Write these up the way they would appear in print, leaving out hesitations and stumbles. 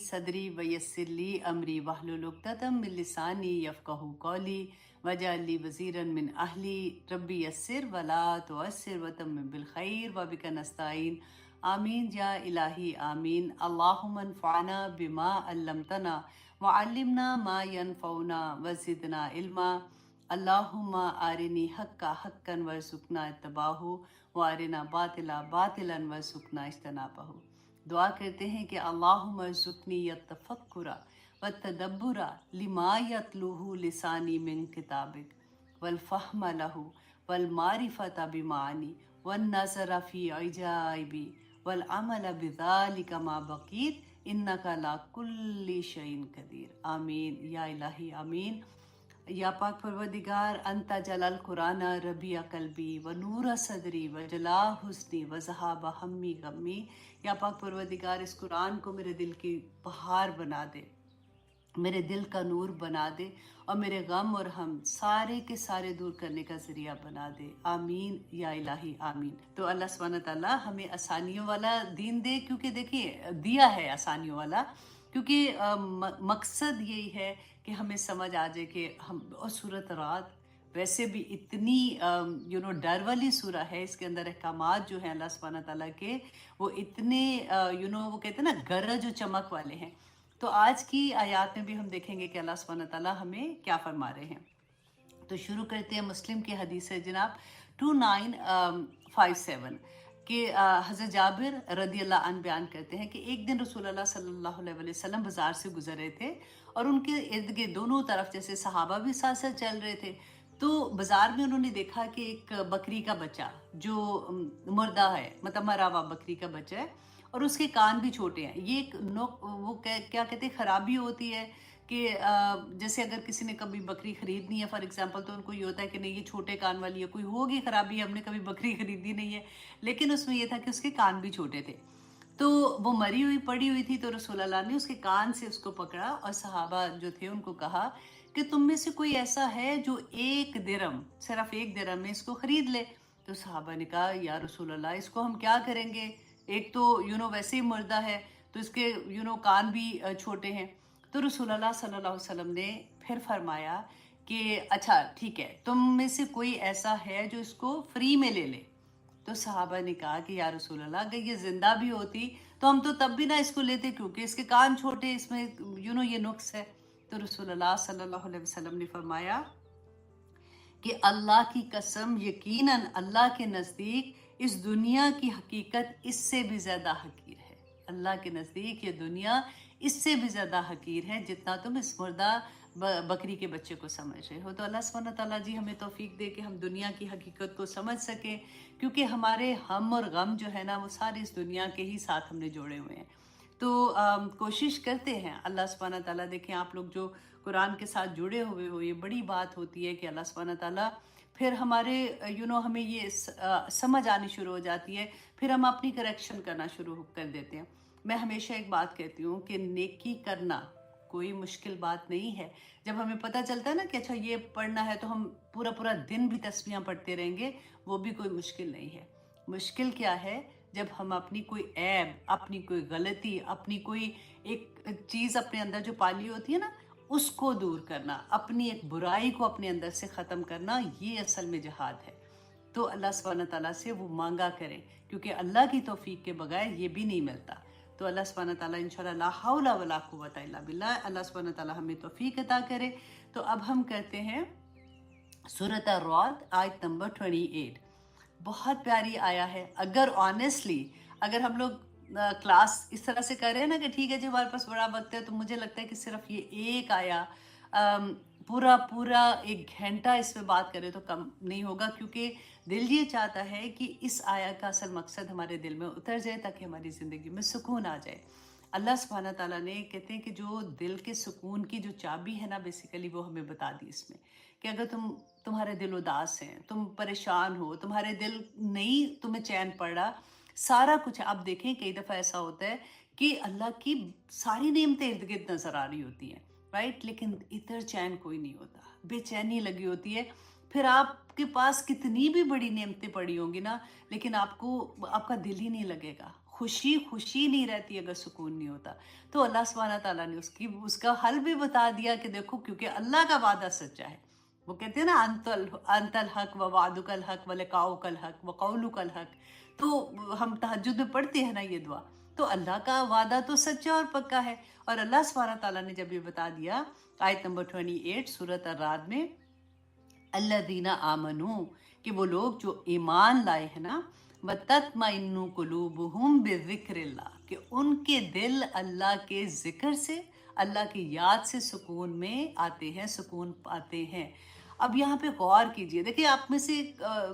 सदरी वयस्सिर ली अमरी वाहलुल उक़दतम मिन लिसानी यफ़क़हू क़ौली वजअल ली वज़ीरन मिन अहली रब्बी यस्सिर वला तुअस्सिर वतम्मिम बिल खैर व बिका नस्ताईन आमीन या इलाही आमीन। अल्लाहुम्मा अन्फ़अना बिमा अल्लमतना व अल्लिमना मा यनफ़उना व ज़िदना इल्मा। अल्लाहुम्मा आरिनी हक्का हक्कन वर्ज़ुक़ना इत्तिबाहु व आरिना बातिला बातिलन वर्ज़ुक़ना इज्तनाबहु। दुआ करते हैं कि अल्लाहुम्मा अर्ज़ुक़नी यत्तफ़क्कुरा व तदब्बुरा लिमा यतलूहु लिसानी मिन किताबिक वल फ़हम लहु वल मारिफ़ता बिमानी वन नज़रा फ़ी अजाइबी वल अमल बिज़ालिका मा बक़ीत इन्नका ला कुल्ली शैइन क़दीर। आमीन या इलाही आमीन। या पाक परवरदिगार अंता जलाल कुराना रबिया कल्बी व नूरा सदरी व जला हुस्नी व ज़हाबा हम्मी गम्मी। या पाक परवरदिगार इस कुरान को मेरे दिल की बहार बना दे, मेरे दिल का नूर बना दे और मेरे गम और हम सारे के सारे दूर करने का ज़रिया बना दे। आमीन या इलाही आमीन। तो अल्लाह सुब्हानहू व तआला हमें आसानियों वाला दीन दे, क्योंकि देखिए दिया है आसानियों वाला, क्योंकि मकसद यही है कि हमें समझ आ जाए कि हम, और सूरत रात वैसे भी इतनी डर वाली सूरा है, इसके अंदर अहकामात जो हैं अल्लाह सुब्हानहू व तआला के वो इतने वो कहते हैं ना गरज और चमक वाले हैं। तो आज की आयत में भी हम देखेंगे कि अल्लाह सुब्हानहू व तआला हमें क्या फरमा रहे हैं। तो शुरू करते हैं। मुस्लिम की हदीस है जनाब 2957 कि हज़रत जाबिर रदी अल्लाह अन बयान करते हैं कि एक दिन रसूलुल्लाह सल्लल्लाहु अलैहि वसल्लम बाज़ार से गुजर रहे थे और उनके इर्द गिर्द दोनों तरफ जैसे सहाबा भी साथ साथ चल रहे थे, तो बाज़ार में उन्होंने देखा कि एक बकरी का बच्चा जो मुर्दा है, मतलब मरा हुआ बकरी का बच्चा है और उसके कान भी छोटे हैं। ये एक वो क्या कहते हैं खराबी होती है कि जैसे अगर किसी ने कभी बकरी खरीदनी है फॉर एग्जांपल, तो उनको ये होता है कि नहीं ये छोटे कान वाली है, कोई होगी खराबी, हमने कभी बकरी खरीदी नहीं है, लेकिन उसमें ये था कि उसके कान भी छोटे थे। तो वो मरी हुई पड़ी हुई थी, तो रसूलुल्लाह ने उसके कान से उसको पकड़ा और सहाबा जो थे उनको कहा कि तुम में से कोई ऐसा है जो एक दिरहम, सिर्फ एक दिरहम में इसको खरीद ले। तो सहाबा ने कहा या रसूलुल्लाह इसको हम क्या करेंगे, एक तो वैसे ही मुर्दा है, तो इसके कान भी छोटे हैं। तो रसूलुल्लाह सल्लल्लाहु अलैहि वसल्लम ने फिर फरमाया कि अच्छा ठीक है, तुम में से कोई ऐसा है जो इसको फ्री में ले ले। तो सहाबा ने कहा कि या रसूलुल्लाह अगर ये जिंदा भी होती तो हम तो तब भी ना इसको लेते, क्योंकि इसके कान छोटे, इसमें ये नुक्स है। तो रसूलुल्लाह सल्लल्लाहु अलैहि वसल्लम ने फरमाया कि अल्लाह की कसम, यकीनन अल्लाह के नज़दीक इस दुनिया की हकीकत इससे भी ज़्यादा हकीर है। अल्लाह के नज़दीक ये दुनिया इससे भी ज़्यादा हकीर है जितना तुम इस मुर्दा बकरी के बच्चे को समझ रहे हो। तो अल्लाह सुब्हानहू व तआला जी हमें तौफीक दे कि हम दुनिया की हकीकत को समझ सकें, क्योंकि हमारे हम और गम जो है ना वो सारी इस दुनिया के ही साथ हमने जोड़े हुए हैं। तो कोशिश करते हैं अल्लाह सुब्हानहू व तआला, देखें आप लोग जो कुरान के साथ जुड़े हुए हो, ये बड़ी बात होती है कि अल्लाह सुब्हानहू व तआला फिर हमारे हमें ये समझ आनी शुरू हो जाती है, फिर हम अपनी करेक्शन करना शुरू कर देते हैं। मैं हमेशा एक बात कहती हूँ कि नेकी करना कोई मुश्किल बात नहीं है। जब हमें पता चलता है ना कि अच्छा ये पढ़ना है तो हम पूरा पूरा दिन भी तस्बीहां पढ़ते रहेंगे, वो भी कोई मुश्किल नहीं है। मुश्किल क्या है, जब हम अपनी कोई ऐब, अपनी कोई गलती, अपनी कोई एक चीज़ अपने अंदर जो पाली होती है ना उसको दूर करना, अपनी एक बुराई को अपने अंदर से ख़त्म करना, ये असल में जिहाद है। तो अल्लाह सुब्हानहू व तआला से वो मांगा करें, क्योंकि अल्लाह की तौफीक के बगैर ये भी नहीं मिलता। तो अल्लाह सुब्हानहू व तआला इंशाअल्लाह ला हौला वला कुव्वता इल्ला बिल्लाह, अल्लाह सुब्हानहू व तआला हमें तौफीक अता करे। तो अब हम करते हैं सूरत ar-रअद आयत नंबर 28। बहुत प्यारी आया है। अगर ऑनेस्टली अगर हम लोग क्लास इस तरह से कर रहे हैं ना कि ठीक है जी हमारे पास बड़ा वक्त है, तो मुझे लगता है कि सिर्फ ये एक आया पूरा पूरा एक घंटा इस पे बात करें तो कम नहीं होगा, क्योंकि दिल ये चाहता है कि इस आया का असल मकसद हमारे दिल में उतर जाए ताकि हमारी ज़िंदगी में सुकून आ जाए। अल्लाह सुब्हानहू व तआला ने कहते हैं कि जो दिल के सुकून की जो चाबी है ना, बेसिकली वो हमें बता दी इसमें कि अगर तुम्हारे दिल उदास हैं, तुम परेशान हो, तुम्हारे दिल नहीं तुम्हें चैन पड़ रहा, सारा कुछ आप देखें कई दफ़ा ऐसा होता है कि अल्लाह की सारी नेमतें इर्द गिर्द नज़र आ रही होती हैं, राइट, लेकिन इधर चैन कोई नहीं होता, बेचैनी लगी होती है। फिर आपके पास कितनी भी बड़ी नेमतें पड़ी होंगी ना, लेकिन आपका दिल ही नहीं लगेगा, खुशी खुशी नहीं रहती अगर सुकून नहीं होता। तो अल्लाह सुब्हाना ताला ने उसका हल भी बता दिया कि देखो, क्योंकि अल्लाह का वादा सच्चा है। वो कहते हैं ना, अंतल अंतल हक व वादुकल हक व लिकाउकल हक व कौलुकल हक। तो हम तहज्जुद में पढ़ते हैं ना ये दुआ। तो अल्लाह का वादा तो सच्चा और पक्का है। और अल्लाह सुब्हाना ताला ने जब ये बता दिया आयत नंबर 28 सूरत अर्राद में, अल्लज़ीना आमनू, कि वो लोग जो ईमान लाए हैं ना, वतत्मइन्नु कुलूबुहुम बिज़िक्रिल्लाह, कि उनके दिल अल्लाह के ज़िक्र से, अल्लाह की याद से सुकून में आते हैं, सुकून पाते हैं। अब यहाँ पे गौर कीजिए, देखिए आप में से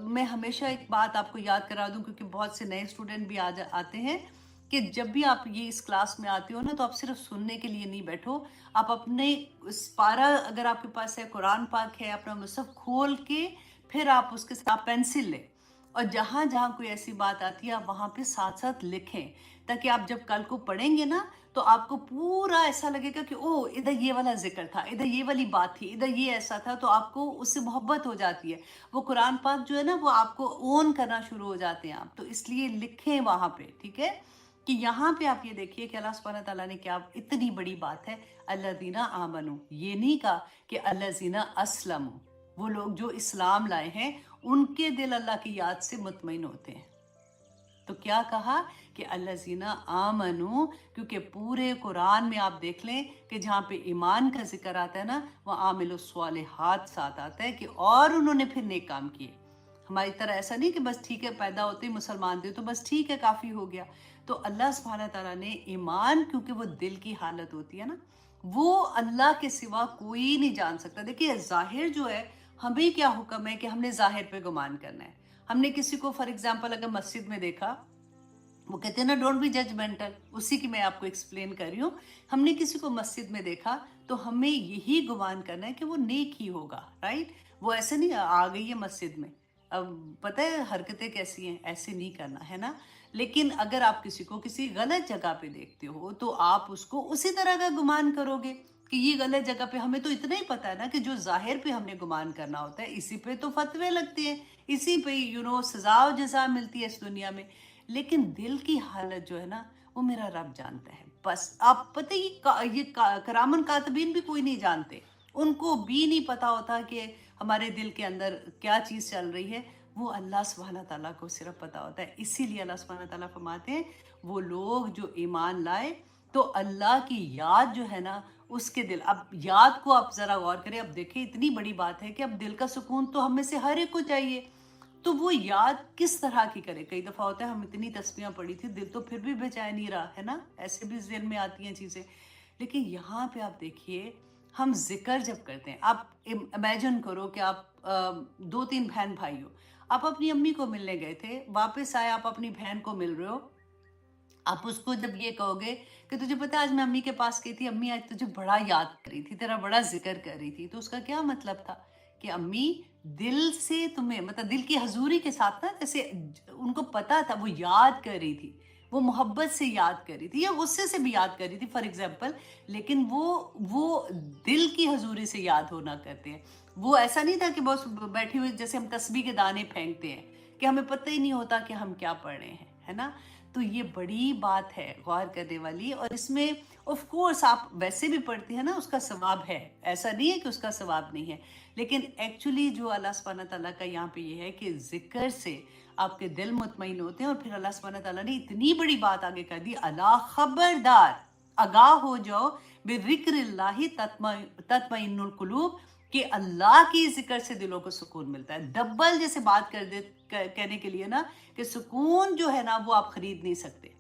मैं हमेशा एक बात आपको याद करा दूं, क्योंकि बहुत से नए स्टूडेंट भी आते हैं, कि जब भी आप ये इस क्लास में आते हो ना, तो आप सिर्फ सुनने के लिए नहीं बैठो। आप अपने उस पारा, अगर आपके पास है कुरान पाक है, अपना मुसहफ खोल के फिर आप उसके साथ पेंसिल लें, और जहाँ जहाँ कोई ऐसी बात आती है आप वहाँ पे साथ साथ लिखें, ताकि आप जब कल को पढ़ेंगे ना, तो आपको पूरा ऐसा लगेगा कि ओ, इधर ये वाला जिक्र था, इधर ये वाली बात थी, इधर ये ऐसा था। तो आपको उससे मोहब्बत हो जाती है। वो कुरान पाक जो है ना, वो आपको ओन करना शुरू हो जाते हैं आप। तो इसलिए लिखें वहाँ पे, ठीक है। कि यहाँ पे आप ये देखिए कि अल्लाह सुब्हाना ताला ने क्या इतनी बड़ी बात है, अल्लज़ीना आमनू, ये नहीं कहा कि अल्लज़ीना अस्लमू, वो लोग जो इस्लाम लाए हैं उनके दिल अल्लाह की याद से मुतमईन होते हैं। तो क्या कहा कि अल्लज़ीना आमनू, क्योंकि पूरे कुरान में आप देख लें कि जहाँ पे ईमान का जिक्र आता है ना, वह आमिलुस सालिहात साथ आता है कि और उन्होंने फिर नेक काम किए। हमारी तरह ऐसा नहीं कि बस ठीक है, पैदा होते ही मुसलमान थे तो बस ठीक है, काफ़ी हो गया। तो अल्लाह सुब्हाना ताला ने ईमान, क्योंकि वो दिल की हालत होती है ना, वो अल्लाह के सिवा कोई नहीं जान सकता। देखिए ज़ाहिर जो है, हमें क्या हुक्म है कि हमने ज़ाहिर पे गुमान करना है। हमने किसी को फॉर एग्जांपल अगर मस्जिद में देखा, वो कहते हैं ना डोंट बी जजमेंटल, उसी की मैं आपको एक्सप्लेन कर रही हूँ। हमने किसी को मस्जिद में देखा तो हमें यही गुमान करना है कि वो नेक ही होगा, राइट। वो ऐसे नहीं आ गई है मस्जिद में, अब पता है हरकतें कैसी हैं, ऐसे नहीं करना है ना। लेकिन अगर आप किसी को किसी गलत जगह पे देखते हो तो आप उसको उसी तरह का गुमान करोगे कि ये गलत जगह पे। हमें तो इतना ही पता है ना कि जो जाहिर पे हमने गुमान करना होता है, इसी पे तो फतवे लगते हैं, इसी पे सजा और जजा मिलती है इस दुनिया में। लेकिन दिल की हालत जो है ना, वो मेरा रब जानता है बस। आप पता ये करामन कातबीन भी कोई नहीं जानते, उनको भी नहीं पता होता कि हमारे दिल के अंदर क्या चीज़ चल रही है। वो अल्लाह सुब्हाना ताला को सिर्फ पता होता है। इसीलिए अल्लाह सुब्हाना ताला फरमाते हैं, वो लोग जो ईमान लाए तो अल्लाह की याद जो है ना, उसके दिल। अब याद को आप ज़रा गौर करें, अब देखिए इतनी बड़ी बात है कि अब दिल का सुकून तो हम में से हर एक को चाहिए। तो वो याद किस तरह की करे। कई दफ़ा होता है हम इतनी तस्बीहां पढ़ी थी, दिल तो फिर भी बेचैन नहीं रहा है ना, ऐसे भी ज़हन में आती हैं चीज़ें। लेकिन यहाँ पे आप देखिए, हम जिक्र जब करते हैं, आप इमेजिन करो कि आप 2-3 बहन भाई हो, आप अपनी अम्मी को मिलने गए थे, वापस आए, आप अपनी बहन को मिल रहे हो। आप उसको जब ये कहोगे कि तुझे पता है आज मैं अम्मी के पास गई थी, अम्मी आज तुझे बड़ा याद कर रही थी, तेरा बड़ा जिक्र कर रही थी, तो उसका क्या मतलब था कि अम्मी दिल से तुम्हें, मतलब दिल की हजूरी के साथ ना, जैसे उनको पता था वो याद कर रही थी, वो मोहब्बत से याद कर रही थी या गुस्से से भी याद कर रही थी फॉर एग्जाम्पल। लेकिन वो दिल की हजूरी से याद होना करते हैं। वो ऐसा नहीं था कि बस बैठे हुए जैसे हम तस्बीह के दाने फेंकते हैं कि हमें पता ही नहीं होता कि हम क्या पढ़ रहे हैं, है ना। तो ये बड़ी बात है गौर करने वाली। और इसमें ऑफ कोर्स आप वैसे भी पढ़ती हैं ना, उसका सवाब है, ऐसा नहीं है कि उसका सवाब नहीं है। लेकिन एक्चुअली जो अल्लाह सुब्हाना ताला का यहाँ पे ये है कि जिक्र से आपके दिल मुतमईन होते हैं। और फिर अल्लाह सुब्हाना ताला ने इतनी बड़ी बात आगे कर दी, अला खबरदार, आगाह हो जाओ, बिज़िक्रिल्लाहि तत्मइन्नुल कुलूब, कि अल्लाह की जिक्र से दिलों को सुकून मिलता है। डबल जैसे बात कहने के लिए ना, कि सुकून जो है ना वो आप खरीद नहीं सकते,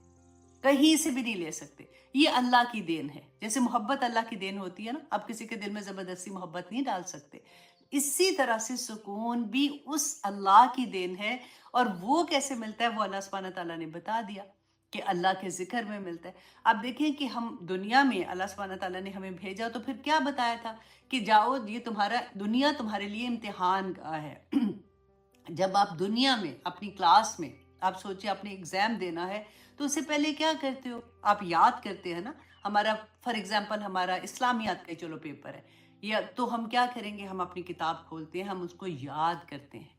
कहीं से भी नहीं ले सकते, ये अल्लाह की देन है। जैसे मोहब्बत अल्लाह की देन होती है ना, आप किसी के दिल में जबरदस्ती मोहब्बत नहीं डाल सकते, इसी तरह से सुकून भी उस अल्लाह की देन है। और वो कैसे मिलता है, वो अल्लाह सुब्हाना ताला ने बता दिया कि अल्लाह के जिक्र में मिलता है। आप देखें कि हम दुनिया में, अल्लाह सुब्हाना ताला ने हमें भेजा तो फिर क्या बताया था कि जाओ, ये तुम्हारा दुनिया तुम्हारे लिए इम्तिहान का है। जब आप दुनिया में अपनी क्लास में, आप सोचिए आपने एग्जाम देना है, तो उससे पहले क्या करते हो, आप याद करते हैं ना। हमारा फॉर एग्जाम्पल हमारा इस्लामियात का चलो पेपर है, या तो हम क्या करेंगे, हम अपनी किताब खोलते हैं, हम उसको याद करते हैं,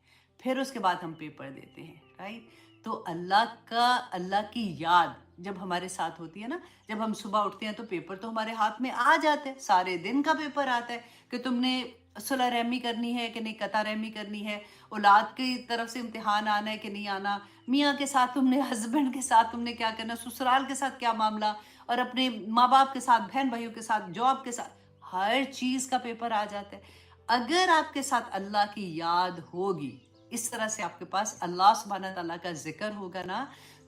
फिर उसके बाद हम पेपर देते हैं, राइट। تو اللہ کی یاد جب ہمارے ساتھ ہوتی ہے نا، جب ہم صبح اٹھتے ہیں تو پیپر تو ہمارے ہاتھ میں آ جاتا ہے، سارے دن کا پیپر آتا ہے کہ تم نے صلح رحمی کرنی ہے کہ نہیں، قطع رحمی کرنی ہے، اولاد کی طرف سے امتحان آنا ہے کہ نہیں آنا، میاں کے ساتھ تم نے، ہسبینڈ کے ساتھ تم نے کیا کرنا، سسرال کے ساتھ کیا معاملہ، اور اپنے ماں باپ کے ساتھ، بہن بھائیوں کے ساتھ، جاب کے ساتھ، ہر چیز کا پیپر آ جاتا ہے۔ اگر آپ کے ساتھ اللہ کی یاد ہوگی، اس طرح سے آپ کے پاس اللہ سبحانہ تعالیٰ کا ذکر ہوگا نا،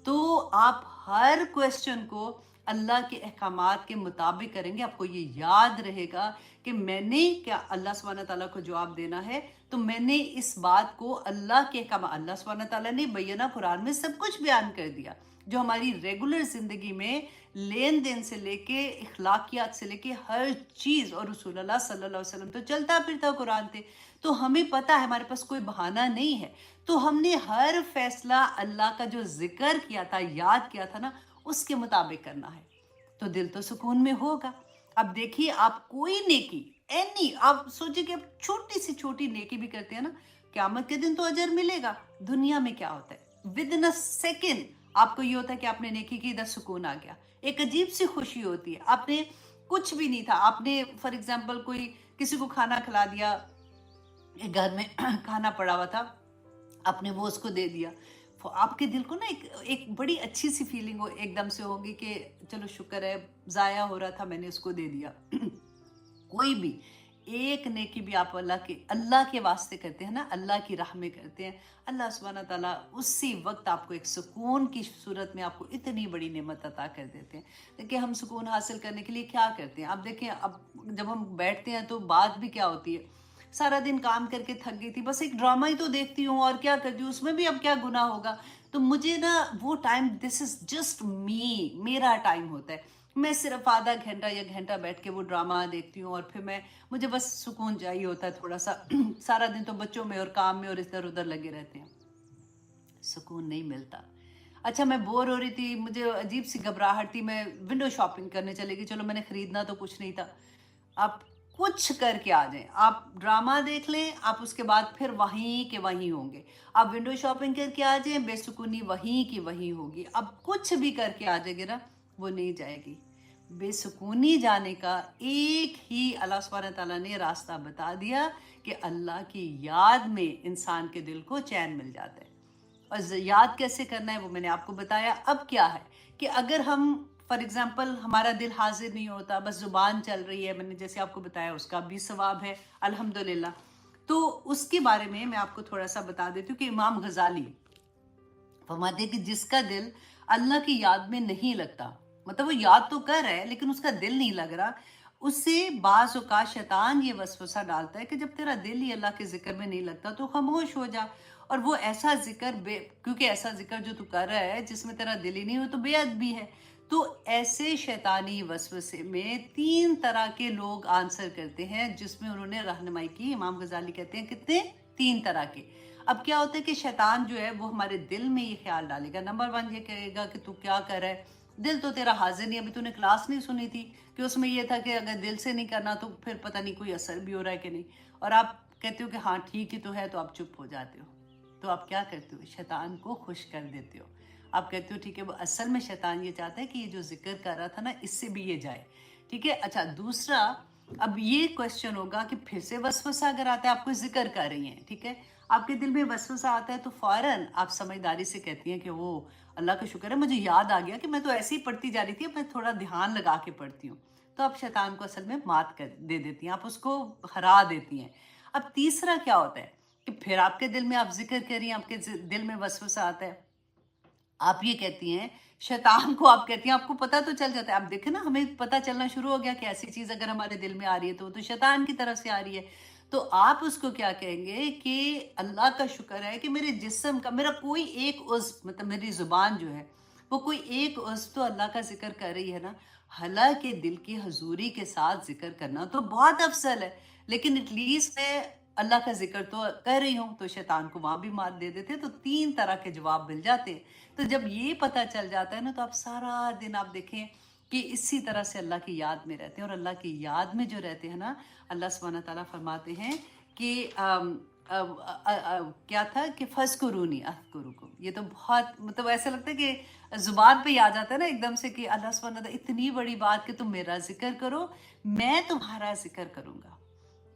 تو آپ ہر کویسچن کو اللہ کے احکامات کے مطابق کریں گے۔ آپ کو یہ یاد رہے گا کہ میں نے کیا اللہ سبحانہ تعالیٰ کو جواب دینا ہے، تو میں نے اس بات کو اللہ کے احکامات، اللہ سبحانہ تعالیٰ نے بینہ قرآن میں سب کچھ بیان کر دیا، جو ہماری ریگولر زندگی میں لین دین سے لے کے اخلاقیات سے لے کے ہر چیز، اور رسول اللہ صلی اللہ علیہ وسلم تو چلتا پھرتا قرآن تھے، تو ہمیں پتہ ہے، ہمارے پاس کوئی بہانہ نہیں ہے، تو ہم نے ہر فیصلہ اللہ کا جو ذکر کیا تھا، یاد کیا تھا نا، اس کے مطابق کرنا ہے، تو دل تو سکون میں ہوگا۔ اب دیکھیے، آپ کوئی نیکی، آپ سوچیں کہ آپ چھوٹی سی چھوٹی نیکی بھی کرتے ہیں نا، قیامت کے دن تو اجر ملے گا۔ دنیا میں کیا ہوتا ہے، ودن اے سیکنڈ آپ کو یہ ہوتا ہے کہ آپ نے نیکی کی، ادھر سکون آ گیا، ایک عجیب سی خوشی ہوتی ہے۔ آپ نے کچھ بھی نہیں تھا، آپ نے فار ایگزامپل کوئی کسی کو کھانا کھلا دیا، ایک گھر میں کھانا پڑا ہوا تھا، آپ نے وہ اس کو دے دیا، آپ کے دل کو نا ایک بڑی اچھی سی فیلنگ ایک دم سے ہوگی کہ چلو شکر ہے، ضائع ہو رہا تھا، میں نے اس کو دے دیا۔ کوئی بھی ایک نیکی بھی آپ اللہ کے واسطے کرتے ہیں نا، اللہ کی راہ میں کرتے ہیں، اللہ سبحانہ تعالیٰ اسی وقت آپ کو ایک سکون کی صورت میں آپ کو اتنی بڑی نعمت عطا کر دیتے ہیں۔ دیکھیں، ہم سکون حاصل کرنے کے لیے کیا کرتے ہیں؟ اب دیکھیں، اب جب ہم بیٹھتے ہیں تو بات بھی کیا ہوتی ہے، سارا دن کام کر کے تھک گئی تھی، بس ایک ڈرامہ ہی تو دیکھتی ہوں، اور کیا کرتی ہوں، اس میں بھی اب کیا گناہ ہوگا، تو مجھے نا وہ ٹائم، دس از جسٹ میرا ٹائم ہوتا ہے، میں صرف آدھا گھنٹہ یا گھنٹہ بیٹھ کے وہ ڈرامہ دیکھتی ہوں، اور پھر مجھے بس سکون چاہیے ہوتا ہے تھوڑا سا۔ سارا دن تو بچوں میں اور کام میں اور ادھر ادھر لگے رہتے ہیں، سکون نہیں ملتا۔ اچھا، میں بور ہو رہی تھی، مجھے عجیب سی گھبراہٹ تھی، میں ونڈو شاپنگ کرنے چلے گی، چلو میں نے خریدنا تو کچھ نہیں تھا، آپ کچھ کر کے آ جائیں، آپ ڈرامہ دیکھ لیں، آپ اس کے بعد پھر وہیں کے وہیں ہوں گے، آپ ونڈو شاپنگ کر کے آ جائیں، بے سکونی وہیں کی وہیں ہوگی، اب کچھ بھی کر کے آ جائے گے نا، وہ نہیں جائے گی۔ بے سکونی جانے کا ایک ہی اللہ سبحانہ تعالیٰ نے راستہ بتا دیا کہ اللہ کی یاد میں انسان کے دل کو چین مل جاتا ہے، اور یاد کیسے کرنا ہے وہ میں نے آپ کو بتایا۔ اب کیا ہے کہ اگر ہم فار ایگزامپل ہمارا دل حاضر نہیں ہوتا، بس زبان چل رہی ہے، میں نے جیسے آپ کو بتایا، اس کا بھی ثواب ہے الحمدللہ، تو اس کے بارے میں آپ کو تھوڑا سا بتا دیتی ہوں کہ امام غزالی فرماتے ہیں کہ جس کا دل اللہ کی یاد میں نہیں لگتا، مطلب وہ یاد تو کر رہا ہے لیکن اس کا دل نہیں لگ رہا، اس سے بعض اوقات شیطان یہ وسوسہ ڈالتا ہے کہ جب تیرا دل ہی اللہ کے ذکر میں نہیں لگتا تو خاموش ہو جا، اور وہ ایسا ذکر کیونکہ ایسا ذکر جو تو کر رہا ہے جس میں تیرا دل ہی نہیں ہو تو بے ادبی ہے۔ تو ایسے شیطانی وسوسے میں 3 طرح کے لوگ آنسر کرتے ہیں، جس میں انہوں نے رہنمائی کی۔ امام غزالی کہتے ہیں کتنے؟ 3 طرح کے۔ اب کیا ہوتا ہے کہ شیطان جو ہے وہ ہمارے دل میں یہ خیال ڈالے گا، نمبر 1 یہ کہے گا کہ تو کیا کر رہا ہے، دل تو تیرا حاضر نہیں، ابھی تو نے کلاس نہیں سنی تھی کہ اس میں یہ تھا کہ اگر دل سے نہیں کرنا تو پھر پتہ نہیں کوئی اثر بھی ہو رہا ہے کہ نہیں، اور آپ کہتے ہو کہ ہاں ٹھیک ہی تو ہے، تو آپ چپ ہو جاتے ہو، تو آپ کیا کرتے ہو، شیطان کو خوش کر دیتے ہو، آپ کہتے ہو ٹھیک ہے، وہ اصل میں شیطان یہ چاہتا ہے کہ یہ جو ذکر کر رہا تھا نا، اس سے بھی یہ جائے، ٹھیک ہے۔ اچھا، دوسرا، اب یہ کویسچن ہوگا کہ پھر سے وسوسہ اگر آتا ہے، آپ کو ذکر کر رہی ہیں، ٹھیک ہے، آپ کے دل میں وسوسہ آتا ہے تو فوراً آپ سمجھداری سے کہتی ہیں کہ وہ اللہ کا شکر ہے، مجھے یاد آ گیا کہ میں تو ایسے ہی پڑھتی جا رہی تھی، اب میں تھوڑا دھیان لگا کے پڑھتی ہوں، تو آپ شیطان کو اصل میں مات دے دیتی ہیں، آپ اس کو ہرا دیتی ہیں۔ اب تیسرا کیا ہوتا ہے کہ پھر آپ کے دل میں آپ ذکر کر رہی ہیں، آپ کے دل میں وسوسہ آتا ہے، آپ یہ کہتی ہیں، شیطان کو آپ کہتی ہیں، آپ کو پتہ تو چل جاتا ہے، آپ دیکھیں نا، ہمیں پتہ چلنا شروع ہو گیا کہ ایسی چیز اگر ہمارے دل میں آ رہی ہے تو شیطان کی طرف سے آ رہی ہے، تو آپ اس کو کیا کہیں گے کہ اللہ کا شکر ہے کہ میرے جسم کا میرا کوئی ایک عضو، مطلب میری زبان جو ہے وہ کوئی ایک عضو تو اللہ کا ذکر کر رہی ہے نا، حالانکہ دل کی حضوری کے ساتھ ذکر کرنا تو بہت افضل ہے، لیکن ایٹ لیسٹ میں اللہ کا ذکر تو کر رہی ہوں، تو شیطان کو وہاں بھی مات دے دیتے، تو 3 طرح کے جواب مل جاتے ہیں۔ تو جب یہ پتہ چل جاتا ہے نا، تو آپ سارا دن آپ دیکھیں کہ اسی طرح سے اللہ کی یاد میں رہتے ہیں، اور اللہ کی یاد میں جو رہتے ہیں نا، اللہ سبحانہ تعالیٰ فرماتے ہیں کہ क्या था कि फज़्कुरूनी अज़्कुरुकुम। ये तो बहुत मतलब ऐसा लगता है कि ज़ुबान पे ही आ जाता है ना एकदम से कि अल्लाह सुब्हानहू व तआला इतनी बड़ी बात कि तुम मेरा ज़िक्र करो, मैं तुम्हारा ज़िक्र करूँगा।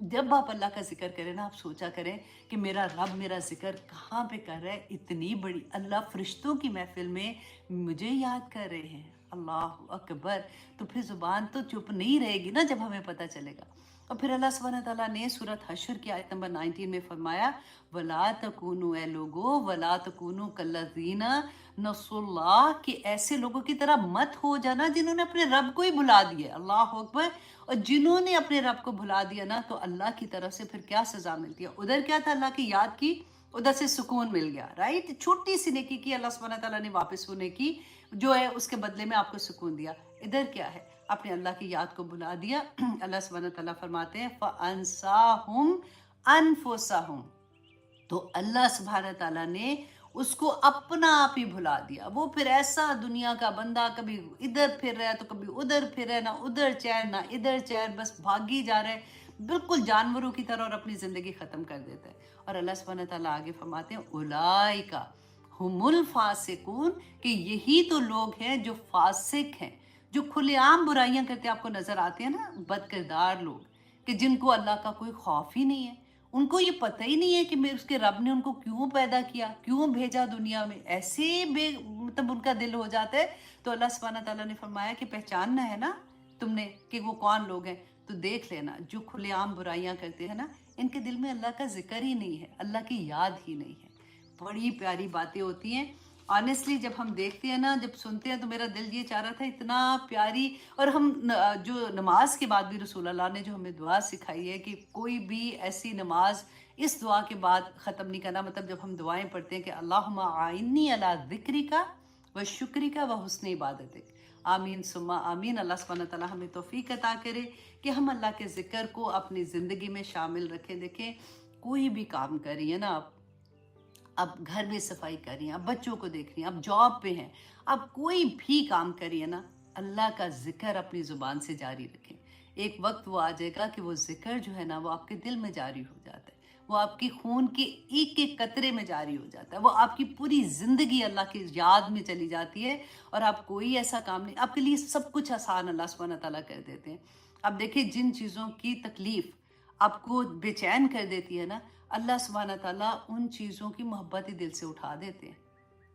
जब आप अल्लाह का ज़िक्र करें ना, आप सोचा करें कि मेरा रब मेरा ज़िक्र कहाँ पे कर रहा है, इतनी बड़ी अल्लाह फ़रिश्तों की महफ़िल में मुझे याद कर रहे हैं। अल्लाहु अकबर! तो फिर ज़ुबान तो चुप नहीं रहेगी ना जब हमें पता चलेगा। और फिर अल्लाह सुब्हानहू व तआला ने सूरत हश्र की आयत नंबर 19 में फरमाया, वला तकूनु ए लोगो वला तकूनु कल्लज़ीना नसुल्लाह, कि ऐसे लोगों की तरह मत हो जाना जिन्होंने अपने रब को ही भुला दिया। अल्लाह अकबर! और जिन्होंने अपने रब को भुला दिया ना, तो अल्लाह की तरफ से फिर क्या सजा मिलती है। उधर क्या था, अल्लाह की याद की, उधर से सुकून मिल गया, राइट। छोटी सी नेकी की अल्लाह सुब्हानहू व तआला ने वापस होने की जो है उसके बदले में आपको सुकून दिया। इधर क्या है, आपने अल्लाह की याद को भुला दिया। अल्लाह सुब्हानहू व तआला फरमाते हैं फ़अन्साहुम अनफुसहुम, तो अल्लाह सुब्हानहू व तआला ने उसको अपना आप ही भुला दिया। वो फिर ऐसा दुनिया का बंदा, कभी इधर फिर रहा है तो कभी उधर फिर रहा है, ना उधर चैन ना इधर चैन, बस भागी जा रहा है बिल्कुल जानवरों की तरह, और अपनी ज़िंदगी ख़त्म कर देता है। और अल्लाह सुब्हानहू व तआला आगे फरमाते हैं उलाइका हुमुल फासिकून, कि यही तो लोग हैं जो फासिक हैं, जो खुलेआम बुराइयां करते आपको नजर आते हैं ना, बदकिरदार लोग, कि जिनको अल्लाह का कोई खौफ ही नहीं है। उनको ये पता ही नहीं है कि मेरे उसके रब ने उनको क्यों पैदा किया, क्यों भेजा दुनिया में, ऐसे मतलब उनका दिल हो जाता है। तो अल्लाह सुब्हानहू व तआला ने फरमाया कि पहचानना है ना तुमने कि वो कौन लोग हैं, तो देख लेना जो खुलेआम बुराइयां करते हैं ना, इनके दिल में अल्लाह का जिक्र ही नहीं है, अल्लाह की याद ही नहीं है। बड़ी प्यारी बातें होती हैं ऑनेस्टली, जब हम देखते हैं ना, जब सुनते हैं, तो मेरा दिल ये चाह रहा था इतना प्यारी। और हम जो नमाज के बाद भी रसूल अल्लाह ने जो हमें दुआ सिखाई है कि कोई भी ऐसी नमाज इस दुआ के बाद ख़त्म नहीं करना। मतलब जब हम दुआएं पढ़ते हैं कि अल्लाहुम्मा आइन्नी अला ज़िक्रिका व शुक्रिका व हुस्न इबादतिक, आमीन सुम्मा आमीन। अल्लाह सुब्हानहू व तआला हमें तौफीक अता करे कि हम अल्लाह के ज़िक्र को अपनी ज़िंदगी में शामिल रखें। देखें, कोई भी काम करिए ना आप घर में सफाई कर रही हैं, आप बच्चों को देख रही हैं, आप जॉब पे हैं, आप कोई भी काम करिए ना, अल्लाह का जिक्र अपनी ज़ुबान से जारी रखें। एक वक्त वो आ जाएगा कि वो जिक्र जो है ना, वो आपके दिल में जारी हो जाता है, वो आपकी खून के एक एक कतरे में जारी हो जाता है, वो आपकी पूरी ज़िंदगी अल्लाह की याद में चली जाती है। और आप कोई ऐसा काम नहीं, आपके लिए सब कुछ आसान अल्लाह सुब्हानहू व तआला कर देते हैं। अब देखिए, जिन चीज़ों की तकलीफ़ आपको बेचैन कर देती है ना, अल्लाह सुब्हानहू व तआला उन चीज़ों की मोहब्बत ही दिल से उठा देते हैं।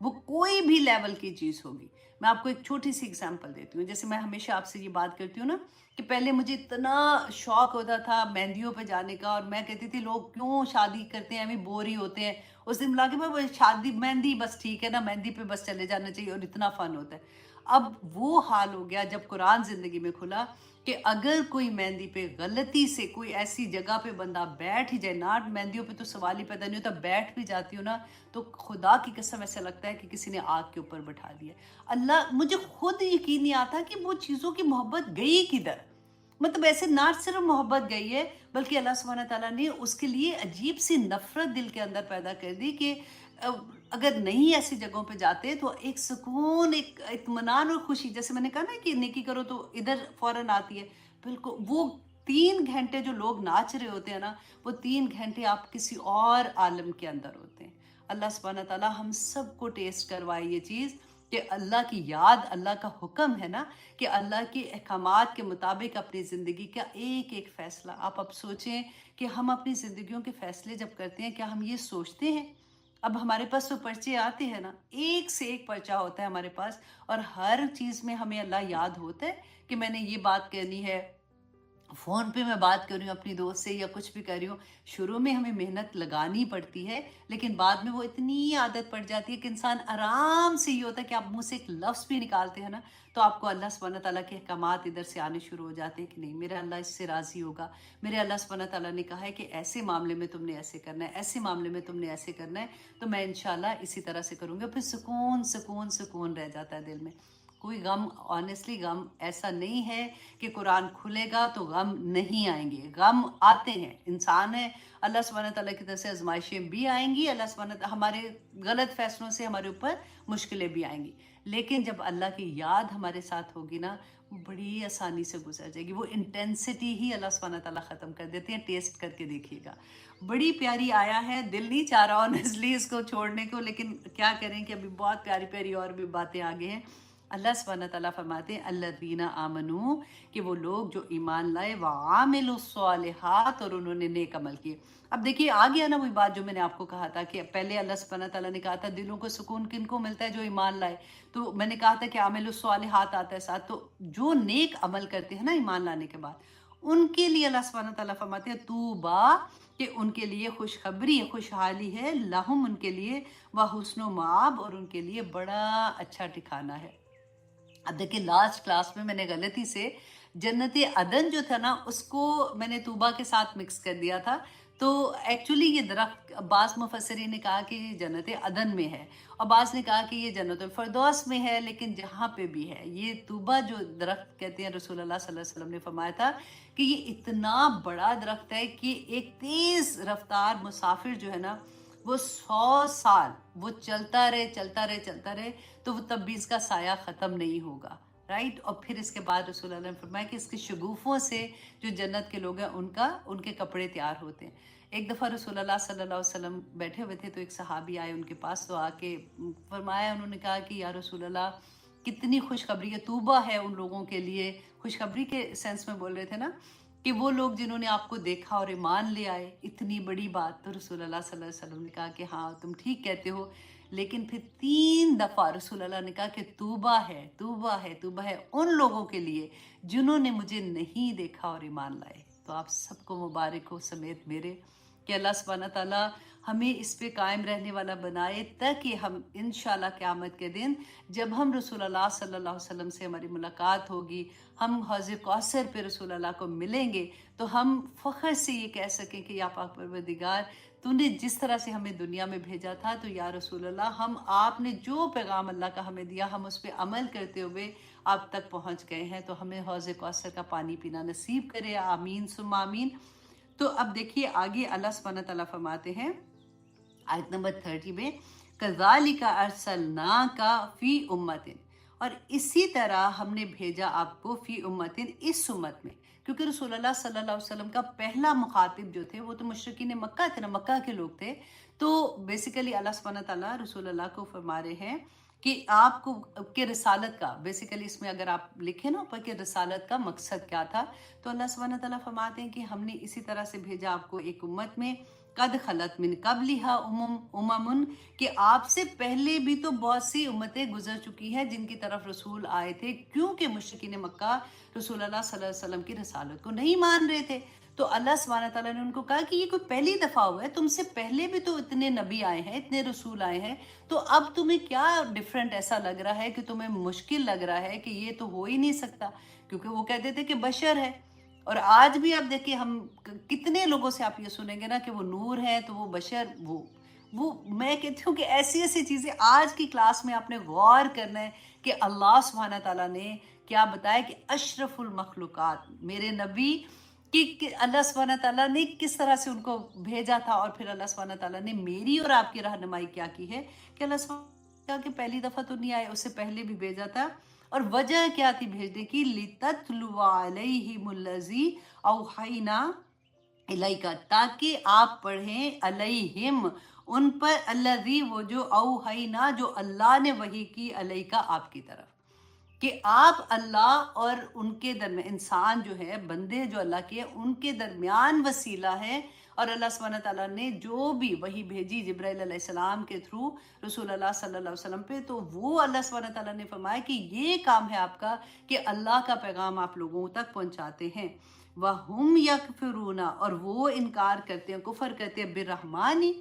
वो कोई भी लेवल की चीज़ होगी। मैं आपको एक छोटी सी एग्जांपल देती हूँ। जैसे मैं हमेशा आपसे ये बात करती हूँ ना कि पहले मुझे इतना शौक होता था मेहंदियों पे जाने का, और मैं कहती थी लोग क्यों शादी करते हैं, अभी बोर ही होते हैं। उस दिन मिला के भाई शादी मेहंदी बस ठीक है ना, मेहंदी पे बस चले जाना चाहिए और इतना फन होता है। अब वो हाल हो गया जब कुरान ज़िंदगी में खुला कि अगर कोई मेहंदी पे गलती से कोई ऐसी जगह पे बंदा बैठ ही जाए ना, मेहंदियों पे तो सवाल ही पैदा नहीं होता, बैठ भी जाती हूँ ना, तो खुदा की कसम ऐसा लगता है कि किसी ने आग के ऊपर बैठा दिया। अल्लाह, मुझे खुद यकीन नहीं आता कि वो चीज़ों की मोहब्बत गई किधर। मतलब ऐसे ना सिर्फ मोहब्बत गई है, बल्कि अल्लाह सुब्हानहू व तआला ने उसके लिए अजीब सी नफरत दिल के अंदर पैदा कर दी कि अ, अगर नहीं ऐसी जगहों पे जाते तो एक सुकून, एक इत्मीनान और खुशी, जैसे मैंने कहा ना कि नेकी करो तो इधर फौरन आती है। बिल्कुल वो 3 घंटे जो लोग नाच रहे होते हैं ना, वो 3 घंटे आप किसी और आलम के अंदर होते हैं। अल्लाह सुब्हानहू व तआला हम सबको टेस्ट करवाए ये चीज़ कि अल्लाह की याद, अल्लाह का हुक्म है ना कि अल्लाह के अहकामात के मुताबिक अपनी ज़िंदगी का एक एक फ़ैसला। आप अब सोचें कि हम अपनी ज़िंदगियों के फ़ैसले जब करते हैं, क्या हम ये सोचते हैं? अब हमारे पास तो पर्चे आते हैं ना, एक से एक पर्चा होता है हमारे पास, और हर चीज़ में हमें अल्लाह याद होता है कि मैंने ये बात करनी है, फ़ोन पे मैं बात कर रही हूँ अपनी दोस्त से या कुछ भी कर रही हूँ। शुरू में हमें मेहनत लगानी पड़ती है, लेकिन बाद में वो इतनी आदत पड़ जाती है कि इंसान आराम से, ये होता है कि आप मुँह से एक लफ्ज़ भी निकालते हैं ना, तो आपको अल्लाह सुब्हानहू व तआला के अहकामात इधर से आने शुरू हो जाते हैं कि नहीं, मेरा अल्लाह इससे राज़ी होगा। मेरे अल्लाह सुब्हानहू व तआला ने कहा है कि ऐसे मामले में तुमने ऐसे करना है, ऐसे मामले में तुमने ऐसे करना है, तो मैं इंशाल्लाह इसी तरह से करूँगी। फिर सुकून, सुकून, सुकून रह जाता है दिल में। कोई गम, ऑनेस्टली गम ऐसा नहीं है कि कुरान खुलेगा तो गम नहीं आएंगे, गम आते हैं, इंसान है। अल्लाह सुब्हानहू व तआला की तरफ से आजमाइशें भी आएंगी, अल्लाह सुब्हानहू व तआला हमारे गलत फैसलों से हमारे ऊपर मुश्किलें भी आएंगी, लेकिन जब अल्लाह की याद हमारे साथ होगी ना, बड़ी आसानी से गुजर जाएगी। वो इंटेंसिटी ही अल्लाह सुब्हानहू व तआला ख़त्म कर देते हैं। टेस्ट करके देखिएगा, बड़ी प्यारी आया है। दिल नहीं चाह रहा ऑनेस्टली इसको छोड़ने को, लेकिन क्या करें कि अभी बहुत प्यारी प्यारी और भी बातें आगे हैं। अल्लाह सुब्हानहू व तआला फरमाते हैं अल्लज़ीना आमनू, कि वो लोग जो ईमान लाए, व आमिलुस्सॉलिहात, और उन्होंने नेक अमल किए। अब देखिए आ गया ना वही बात जो मैंने आपको कहा था कि पहले अल्लाह सुब्हानहू व तआला ने कहा था दिलों को सुकून किनको मिलता है, जो ईमान लाए। तो मैंने कहा था कि आमिलुस्सॉलिहात आता है साथ, तो जो नेक अमल करते हैं ना ईमान लाने के बाद, उनके लिए अल्लाह सुब्हानहू व तआला फरमाते हैं तूबा, कि उनके लिए खुशखबरी है, खुशहाली है, लहुम, उनके लिए, व हुस्न माब, और उनके लिए बड़ा अच्छा ठिकाना है। अब देखिए लास्ट क्लास में मैंने गलती से जन्नत अदन जो था ना उसको मैंने तूबा के साथ मिक्स कर दिया था। तो एक्चुअली ये दरख्त बाज़ मुफस्सिरीन ने कहा कि ये जन्नत अदन में है, और बाज़ ने कहा कि ये जन्नतुल फ़िरदौस में है। लेकिन जहाँ पे भी है, ये तूबा जो दरख्त कहते हैं, रसूलुल्लाह सल्लल्लाहु अलैहि वसल्लम ने फरमाया था कि ये इतना बड़ा दरख्त है कि एक तेज़ रफ्तार मुसाफिर जो है ना, वो 100 साल वो चलता रहे चलता रहे चलता रहे, तो वो तब भी इसका साया ख़त्म नहीं होगा, राइट। और फिर इसके बाद रसूलुल्लाह ने फरमाया कि इसके शगुफ़ों से जो जन्नत के लोग हैं उनके कपड़े तैयार होते हैं। एक दफ़ा रसूलुल्लाह सल्लल्लाहु अलैहि वसल्लम बैठे हुए थे, तो एक सहाबी आए उनके पास, तो आके फरमाया, उन्होंने कहा कि या रसूलुल्लाह, कितनी खुशखबरी है, तूबा है उन लोगों के लिए। खुशखबरी के सेंस में बोल रहे थे ना, कि वो लोग जिन्होंने आपको देखा और ईमान ले आए, इतनी बड़ी बात। तो रसूलुल्लाह सल्लल्लाहु अलैहि वसल्लम ने कहा कि हाँ तुम ठीक कहते हो, लेकिन फिर 3 दफ़ा रसूलुल्लाह ने कहा कि तूबा है, तूबा है, तूबा है उन लोगों के लिए जिन्होंने मुझे नहीं देखा और ईमान लाए। तो आप सबको मुबारक हो समेत मेरे, कि अल्लाह सुब्हानहू व तआला हमें इस पे कायम रहने वाला बनाए, ताकि हम इंशाल्लाह क़यामत के दिन जब हम रसूलुल्लाह सल्लल्लाहु अलैहि वसल्लम से हमारी मुलाकात होगी, हम हौज़ कौसर पे रसूलुल्लाह को मिलेंगे, तो हम फ़ख्र से ये कह सकें कि या पाक परवरदिगार, तूने जिस तरह से हमें दुनिया में भेजा था, तो या रसूलुल्लाह, हम आपने जो पैगाम अल्लाह का हमें दिया, हम उस पर अमल करते हुए आप तक पहुँच गए हैं। तो हमें हौज़ कौसर का पानी पीना नसीब करे, आमीन सुम्मा आमीन। तो अब देखिए आगे अल्लाह सुब्हानहू व तआला फरमाते हैं आयत नंबर 30 में, कज़ालिका अर्सलनाका फ़ी उम्मतिन, और इसी तरह हमने भेजा आपको फ़ी उम्मतिन, इस उम्मत में। क्योंकि रसूलुल्लाह सल्लल्लाहु अलैहि वसल्लम का पहला मुखातिब जो थे वो तो मुशरिकीन मक्का थे ना, मक्का के लोग थे। तो बेसिकली अल्लाह सुब्हानहू व तआला रसूलुल्लाह को फरमा रहे हैं कि आपको के रिसालत का, बेसिकली इसमें अगर आप लिखें ना ऊपर कि रिसालत का मकसद क्या था, तो अल्लाह सुब्हानहू व तआला फरमाते हैं कि हमने इसी तरह से भेजा आपको एक उम्मत में, कद खलत मिन कबलिहा उममुन, कि आपसे पहले भी तो बहुत सी उम्मतें गुजर चुकी हैं जिनकी तरफ रसूल आए थे, क्योंकि मुशरिकीन मक्का रसूलुल्लाह सल्लल्लाहु अलैहि वसल्लम की रसालत को नहीं मान रहे थे। तो अल्लाह सुब्हानहू व तआला ने उनको कहा कि ये कोई पहली दफ़ा हुआ है, तुमसे पहले भी तो इतने नबी आए हैं, इतने रसूल आए हैं, तो अब तुम्हें क्या डिफरेंट ऐसा लग रहा है कि तुम्हें मुश्किल लग रहा है कि ये तो हो ही नहीं सकता, क्योंकि वो कहते थे कि बशर है। और आज भी आप देखिए, हम कितने लोगों से आप ये सुनेंगे ना कि वो नूर है, तो वो बशर, वो मैं कहती हूँ कि ऐसी ऐसी चीज़ें आज की क्लास में आपने गौर करना है कि अल्लाह सुब्हानहू व तआला ने क्या बताया कि अशरफुल मखलूक़ात, मेरे नबी कि अल्लाह सुब्हानहू व तआला ने किस तरह से उनको भेजा था। और फिर अल्लाह सुब्हानहू व तआला ने मेरी और आपकी रहनुमाई क्या की है कि अल्लाह सुब्हानहू व तआला कि पहली दफ़ा तो नहीं आए, उससे पहले भी भेजा था। और वजह क्या थी भेजने की, लितत्लुआ अलैहिमुल्लज़ी औहैना इलैका, ताकि आप पढ़ें अलैहिम, उन पर, अल्लज़ी, वो जो, औहैना, जो अल्लाह ने वही की, अलैका, आपकी तरफ, कि आप अल्लाह और उनके दरमियान, इंसान जो है, बंदे जो अल्लाह के, उनके दरमियान वसीला है। और अल्लाह सुब्हानहू व तआला ने जो भी वही भेजी जिब्राइल अलैहिस्सलाम के थ्रू रसूलुल्लाह सल्लल्लाहु अलैहि वसल्लम पे, तो वो अल्लाह सुब्हानहू व तआला ने फरमाया कि ये काम है आपका कि अल्लाह का पैगाम आप लोगों तक पहुंचाते हैं। वहुम यकफुरूना, और वो इनकार करते हैं, कुफर करते हैं, बिर्रहमानी,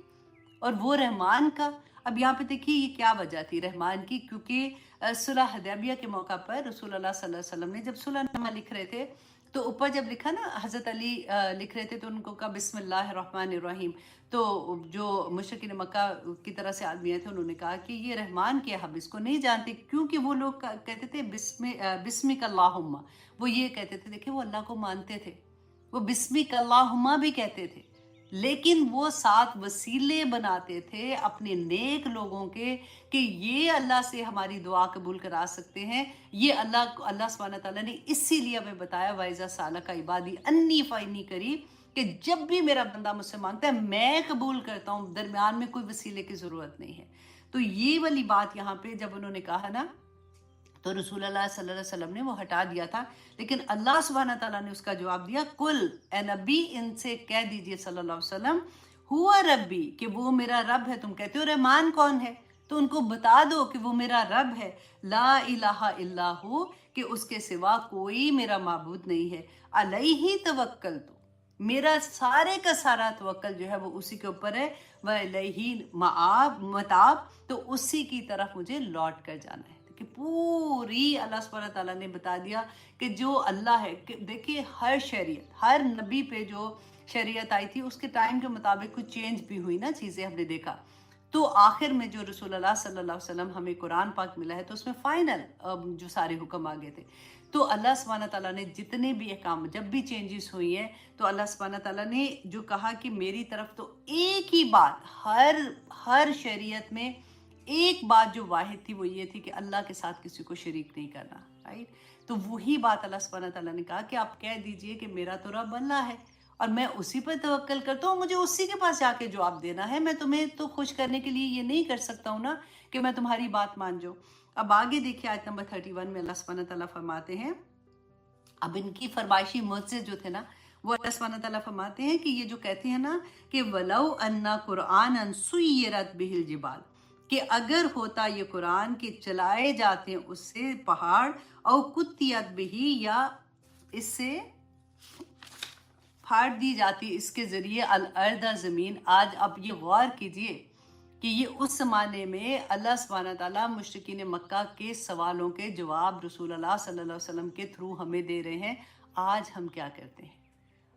और वो रहमान का। अब यहाँ पे देखिए ये क्या वजह थी रहमान की, क्योंकि सुलह हुदैबिया के मौका पर रसूलुल्लाह सल्लल्लाहु अलैहि वसल्लम ने जब सुलहनामा लिख रहे थे, तो ऊपर जब लिखा ना हज़रत अली लिख रहे थे, तो उनको कहा बिस्मिल्लाहिर्रहमानिर्रहीम। तो जो मुशरिकीन मक्का की तरह से आदमी आए थे, उन्होंने कहा कि ये रहमान क्या, हम इसको नहीं जानते, क्योंकि वो लोग कहते थे बिस्मिक अल्लाहुम्मा, वो ये कहते थे, देखिए वो अल्लाह को मानते थे, वो बिस्मिक अल्लाहुम्मा भी कहते थे, लेकिन वो 7 वसीले बनाते थे अपने नेक लोगों के कि ये अल्लाह से हमारी दुआ कबूल करा सकते हैं। ये अल्लाह सुब्हानहू व तआला ने इसीलिए हमें बताया वाइज़ा साला का इबादी अन्नी फ़इन्नी करीब, कि जब भी मेरा बंदा मुझसे मांगता है मैं कबूल करता हूँ, दरमियान में कोई वसीले की ज़रूरत नहीं है। तो ये वाली बात यहाँ पे जब उन्होंने कहा ना, तो रसूल अल्लाह सल्लल्लाहु अलैहि वसल्लम ने वो हटा दिया था, लेकिन अल्लाह सुब्हानहू तआला ने उसका जवाब दिया, कुल ए नबी इनसे कह दीजिए सल्लल्लाहु अलैहि वसल्लम, हुआ रब्बी, कि वो मेरा रब है। तुम कहते हो रहमान कौन है, तो उनको बता दो कि वो मेरा रब है। ला इलाहा इल्लाहु, कि उसके सिवा कोई मेरा माबूद नहीं है। अलैहि तवक्कल, तो मेरा सारे का सारा तवक्कल जो है वो उसी के ऊपर है। वह अलैहि मताब, तो उसी की तरफ मुझे लौट कर जाना है। कि पूरी अल्लाह सुब्हानहू व तआला ने बता दिया कि जो अल्लाह है, कि देखिए हर शरीयत, हर नबी पे जो शरीयत आई थी उसके टाइम के मुताबिक कुछ चेंज भी हुई ना चीज़ें, हमने देखा। तो आखिर में जो रसूलुल्लाह सल्लल्लाहु अलैहि वसल्लम हमें कुरान पाक मिला है, तो उसमें फाइनल जो सारे हुक्म आ गए थे। तो अल्लाह सुब्हानहू व तआला ने जितने भी अहकाम, जब भी चेंजेस हुई हैं, तो अल्लाह सुब्हानहू व तआला ने जो कहा कि मेरी तरफ तो एक ही बात, हर शरीयत में एक बात जो वाहिद थी वो ये थी कि अल्लाह के साथ किसी को शरीक नहीं करना, राइट। तो वही बात अल्लाह सुब्हानहू व तआला ने कहा कि आप कह दीजिए कि मेरा तो रब अल्लाह है और मैं उसी पर तवक्कल करता हूँ, मुझे उसी के पास जाके जवाब देना है। मैं तुम्हें तो खुश करने के लिए ये नहीं कर सकता हूँ ना कि मैं तुम्हारी बात मान जाऊँ। अब आगे देखिए आयत नंबर 31 में अल्लाह सुब्हानहू व तआला फरमाते हैं, अब इनकी फरमाइशी मुझसे जो थे ना, वो अल्लाह सुब्हानहू व तआला फरमाते हैं कि ये जो कहते हैं ना कि वलौ अन्ना कुरआनन सुय्यरत बिहिल जिबाल, कि अगर होता ये कुरान कि चलाए जाते हैं उससे पहाड़, और कुत्तियत बिही, या इससे फाड़ दी जाती इसके ज़रिए अल अर्दा ज़मीन। आज अब ये गौर कीजिए कि ये उस ज़माने में अल्लाह सुब्हानहू व तआला मुश्रिकीन मक्का के सवालों के जवाब रसूलुल्लाह सल्लल्लाहु अलैहि वसल्लम के थ्रू हमें दे रहे हैं। आज हम क्या करते हैं?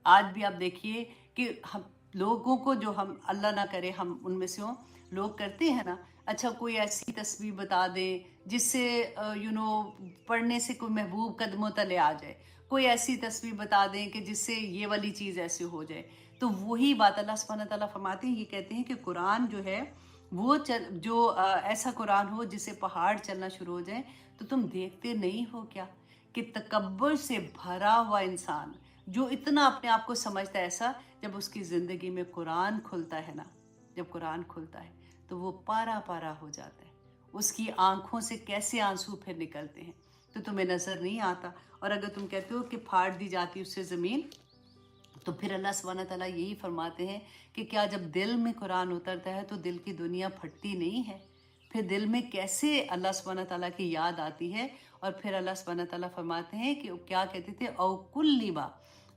आज भी आप देखिए कि हम लोगों को, जो हम अल्लाह ना करे हम उनमें से हों, लोग करते हैं ना, अच्छा कोई ऐसी तस्वीर बता दें जिससे पढ़ने से कोई महबूब कदमों तले आ जाए, कोई ऐसी तस्वीर बता दें कि जिससे ये वाली चीज़ ऐसे हो जाए। तो वही बात अल्लाह सुब्हानहू व तआला फरमाते हैं, ये कहते हैं कि कुरान जो है वो ऐसा कुरान हो जिससे पहाड़ चलना शुरू हो जाए। तो तुम देखते नहीं हो क्या कि तकब्बुर से भरा हुआ इंसान जो इतना अपने आप को समझता है ऐसा, जब उसकी ज़िंदगी में कुरान खुलता है ना, जब कुरान खुलता है तो वो पारा पारा हो जाता है, उसकी आंखों से कैसे आंसू फिर निकलते हैं, तो तुम्हें नज़र नहीं आता। और अगर तुम कहते हो कि फाड़ दी जाती उससे ज़मीन, तो फिर अल्लाह सुब्हानहू व तआला यही फरमाते हैं कि क्या जब दिल में कुरान उतरता है तो दिल की दुनिया फटती नहीं है? फिर दिल में कैसे अल्लाह सुब्हानहू व तआला की याद आती है। और फिर अल्लाह सुब्हानहू व तआला फरमाते हैं कि क्या कहते थे, औ कुल्लिबा,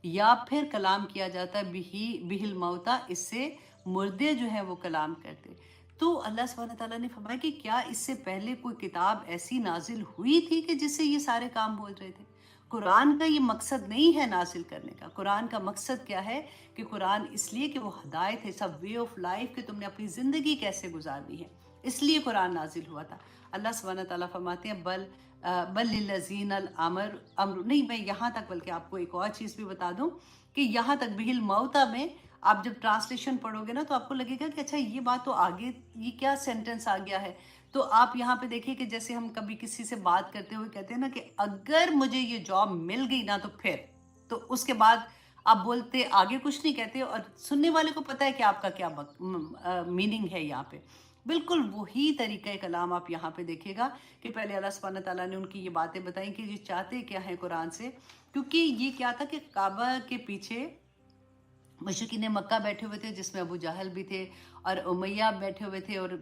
या फिर कलाम किया जाता है बिहिल मौता, इससे मुर्दे जो हैं वो कलाम करते। तो अल्लाह सुब्हानहू व तआला ने फरमाया कि क्या इससे पहले कोई किताब ऐसी नाजिल हुई थी कि जिससे ये सारे काम बोल रहे थे? कुरान का ये मकसद नहीं है नाजिल करने का। कुरान का मकसद क्या है कि कुरान इसलिए कि वो हदायत है, सब वे ऑफ लाइफ कि तुमने अपनी ज़िंदगी कैसे गुजारनी है, इसलिए कुरान नाजिल हुआ था। अल्लाह सुब्हानहू व तआला फरमाते हैं बल लिल्लज़ीन अल अम्र, नहीं, मैं यहाँ तक बल्कि आपको एक और चीज़ भी बता दूँ कि यहाँ तक बिहिल मौता में आप जब ट्रांसलेशन पढ़ोगे ना तो आपको लगेगा कि अच्छा ये बात तो आगे, ये क्या सेंटेंस आ गया है। तो आप यहाँ पे देखिए कि जैसे हम कभी किसी से बात करते हुए कहते हैं ना कि अगर मुझे ये जॉब मिल गई ना तो फिर, तो उसके बाद आप बोलते आगे कुछ नहीं कहते और सुनने वाले को पता है कि आपका क्या मीनिंग है यहाँ पे। बिल्कुल वही तरीक़ा कलाम आप यहाँ पे देखिएगा कि पहले अल्लाह सुब्हानहू व तआला ने उनकी ये बातें बताई कि ये चाहते क्या हैं कुरान से, क्योंकि ये क्या था कि काबा के पीछे मुशरिकीन मक्का बैठे हुए थे, जिसमें अबू जहल भी थे और उमैया बैठे हुए थे, और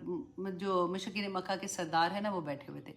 जो मुशरिकीन मक्का के सरदार हैं ना वो बैठे हुए थे।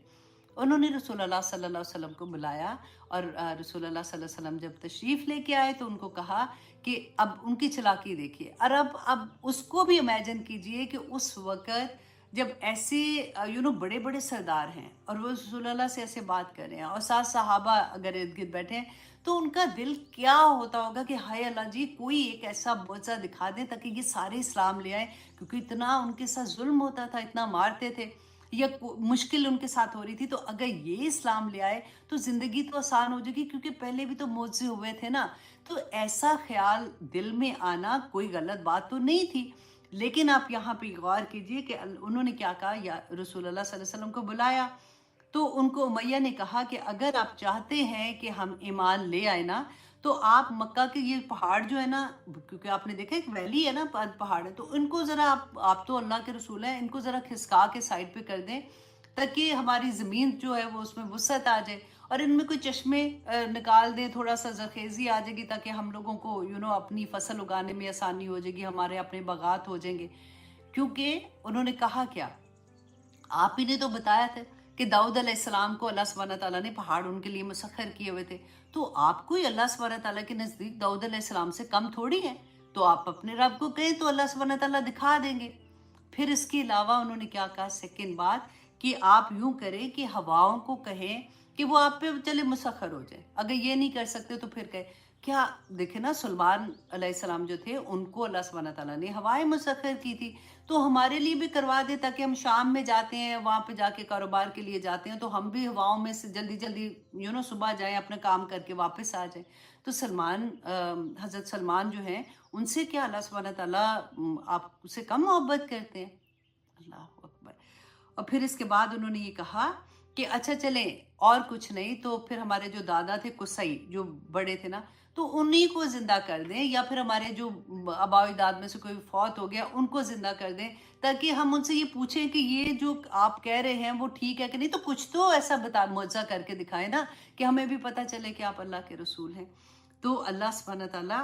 उन्होंने रसूलुल्लाह सल्लल्लाहु अलैहि वसल्लम को बुलाया और रसूलुल्लाह सल्लल्लाहु अलैहि वसल्लम जब तशरीफ़ लेके आए तो उनको कहा कि अब उनकी चालाकी देखिए। और अब उसको भी इमेजिन कीजिए कि उस वक़्त जब ऐसे बड़े बड़े सरदार हैं और वो रसूलुल्लाह से ऐसे बात कर रहे हैं और साथ सहाबा अगर इर्द गिर्द बैठे हैं, तो उनका दिल क्या होता होगा कि हाय अल्लाह जी, कोई एक ऐसा मुआज़ा दिखा दें ताकि ये सारे इस्लाम ले आए, क्योंकि इतना उनके साथ जुल्म होता था, इतना मारते थे। या मुश्किल उनके साथ हो रही थी, तो अगर ये इस्लाम ले आए तो ज़िंदगी तो आसान हो जाएगी, क्योंकि पहले भी तो मौजे हुए थे ना। तो ऐसा ख्याल दिल में आना कोई गलत बात तो नहीं थी। लेकिन आप यहाँ पे गौर कीजिए कि उन्होंने क्या कहा, या रसूल अल्लाह सल्लल्लाहु अलैहि वसल्लम को बुलाया, तो उनको उमैया ने कहा कि अगर आप चाहते हैं कि हम ईमान ले आए ना, तो आप मक्का के ये पहाड़ जो है ना, क्योंकि आपने देखा एक वैली है ना, पहाड़ है, तो इनको ज़रा आप तो अल्लाह के रसूल हैं, इनको ज़रा खिसका के साइड पे कर दें, ताकि हमारी ज़मीन जो है वो उसमें वसअत आ जाए, और इनमें कोई चश्मे निकाल दें, थोड़ा सा जरखेज़ी आ जाएगी, ताकि हम लोगों को अपनी फसल उगाने में आसानी हो जाएगी, हमारे अपने बागात हो जाएंगे। क्योंकि उन्होंने कहा क्या, आप ही ने तो बताया था कि दाऊद अलैहिस्सलाम को अल्लाह सुब्हानहू तआला ने पहाड़ उनके लिए मुसख्खर किए हुए थे, तो आप कोई अल्लाह सुब्हानहू तआला के नज़दीक दाऊद अलैहिस्सलाम से कम थोड़ी है, तो आप अपने रब को कहें तो अल्लाह सुब्हानहू तआला दिखा देंगे। फिर इसके अलावा उन्होंने क्या कहा, सेकंड बात, कि आप यूं करें कि हवाओं को कहें कि वो आप पे चले मुसख्खर हो जाए। अगर ये नहीं कर सकते तो फिर कहे, क्या देखे ना, सुलेमान अलैहिस्सलाम जो थे उनको अल्लाह सुब्हानहू तआला ने हवाएं मुसख्खर की थी, तो हमारे लिए भी करवा दे, ताकि हम शाम में जाते हैं, वहां पे जाके कारोबार के लिए जाते हैं, तो हम भी हवाओं में से जल्दी जल्दी सुबह जाएं, अपना काम करके वापस आ जाएं। तो हजरत सलमान जो हैं, उनसे क्या अल्लाह सुब्हानहू तआला आपसे कम मोहब्बत करते हैं? अल्लाह अकबर। और फिर इसके बाद उन्होंने ये कहा कि अच्छा चले, और कुछ नहीं तो फिर हमारे जो दादा थे कुसई, जो बड़े थे ना, तो उन्हीं को जिंदा कर दें, या फिर हमारे जो आबाई दाद में से कोई फौत हो गया उनको जिंदा कर दें, ताकि हम उनसे ये पूछें कि ये जो आप कह रहे हैं वो ठीक है कि नहीं, तो कुछ तो ऐसा मुआजा करके दिखाएं ना, कि हमें भी पता चले कि आप अल्लाह के रसूल हैं। तो अल्लाह सुब्हानहू तआला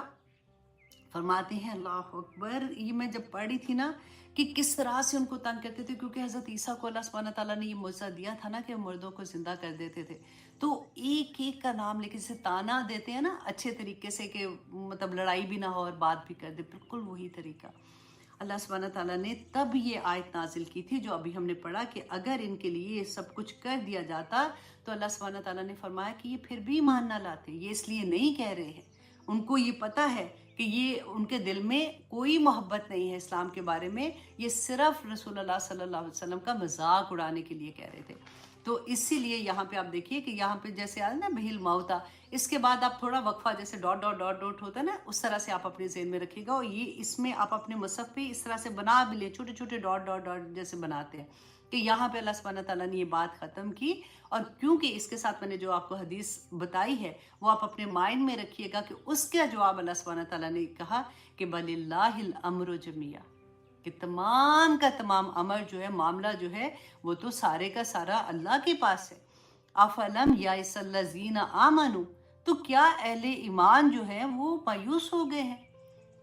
फरमाते हैं, अल्लाह अकबर, ये मैं जब पढ़ी थी ना कि किस तरह से उनको तंग करते थे, क्योंकि हज़रत ईसा को अल्लाह सुब्हानहू तआला ने ये मौज़ा दिया था ना कि मुर्दों को ज़िंदा कर देते थे, तो एक एक का नाम लेके जैसे ताना देते हैं ना अच्छे तरीके से, कि मतलब लड़ाई भी ना हो और बात भी कर दे, बिल्कुल वही तरीका अल्लाह सुब्हानहू तआला ने तब ये आयत नाजिल की थी जो अभी हमने पढ़ा, कि अगर इनके लिए ये सब कुछ कर दिया जाता, तो अल्लाह सुब्हानहू तआला ने फरमाया कि ये फिर भी ईमान ना लाते। ये इसलिए नहीं कह रहे हैं, उनको ये पता है कि ये उनके दिल में कोई मोहब्बत नहीं है इस्लाम के बारे में, ये सिर्फ रसूलुल्लाह सल्लल्लाहु अलैहि वसल्लम का मजाक उड़ाने के लिए कह रहे थे। तो इसीलिए यहाँ पे आप देखिए कि यहाँ पे जैसे आया ना बिहिल मौता, इसके बाद आप थोड़ा वक्फा जैसे डॉट डॉट डॉट डॉट होता है ना, उस तरह से आप अपने ज़हन में रखिएगा, और ये इसमें आप अपने मुसहफ पे इस तरह से बना भी ले, छोटे छोटे डॉट डॉट डॉट जैसे बनाते हैं, कि यहाँ पे अल्लाह सुब्हानहू तआला ने ये बात ख़त्म की। और क्योंकि इसके साथ मैंने जो आपको हदीस बताई है वो आप अपने माइंड में रखिएगा, कि उसका जवाब अल्लाह सुब्हानहू तआला ने कहा कि बलिल्लाहिल अम्रु जमिया, कि तमाम का तमाम अमर जो है, मामला जो है, वो तो सारे का सारा अल्लाह के पास है। अफलम याइसल्लज़ीना आमनु, तो क्या अहले ईमान जो है वो मायूस हो गए हैं?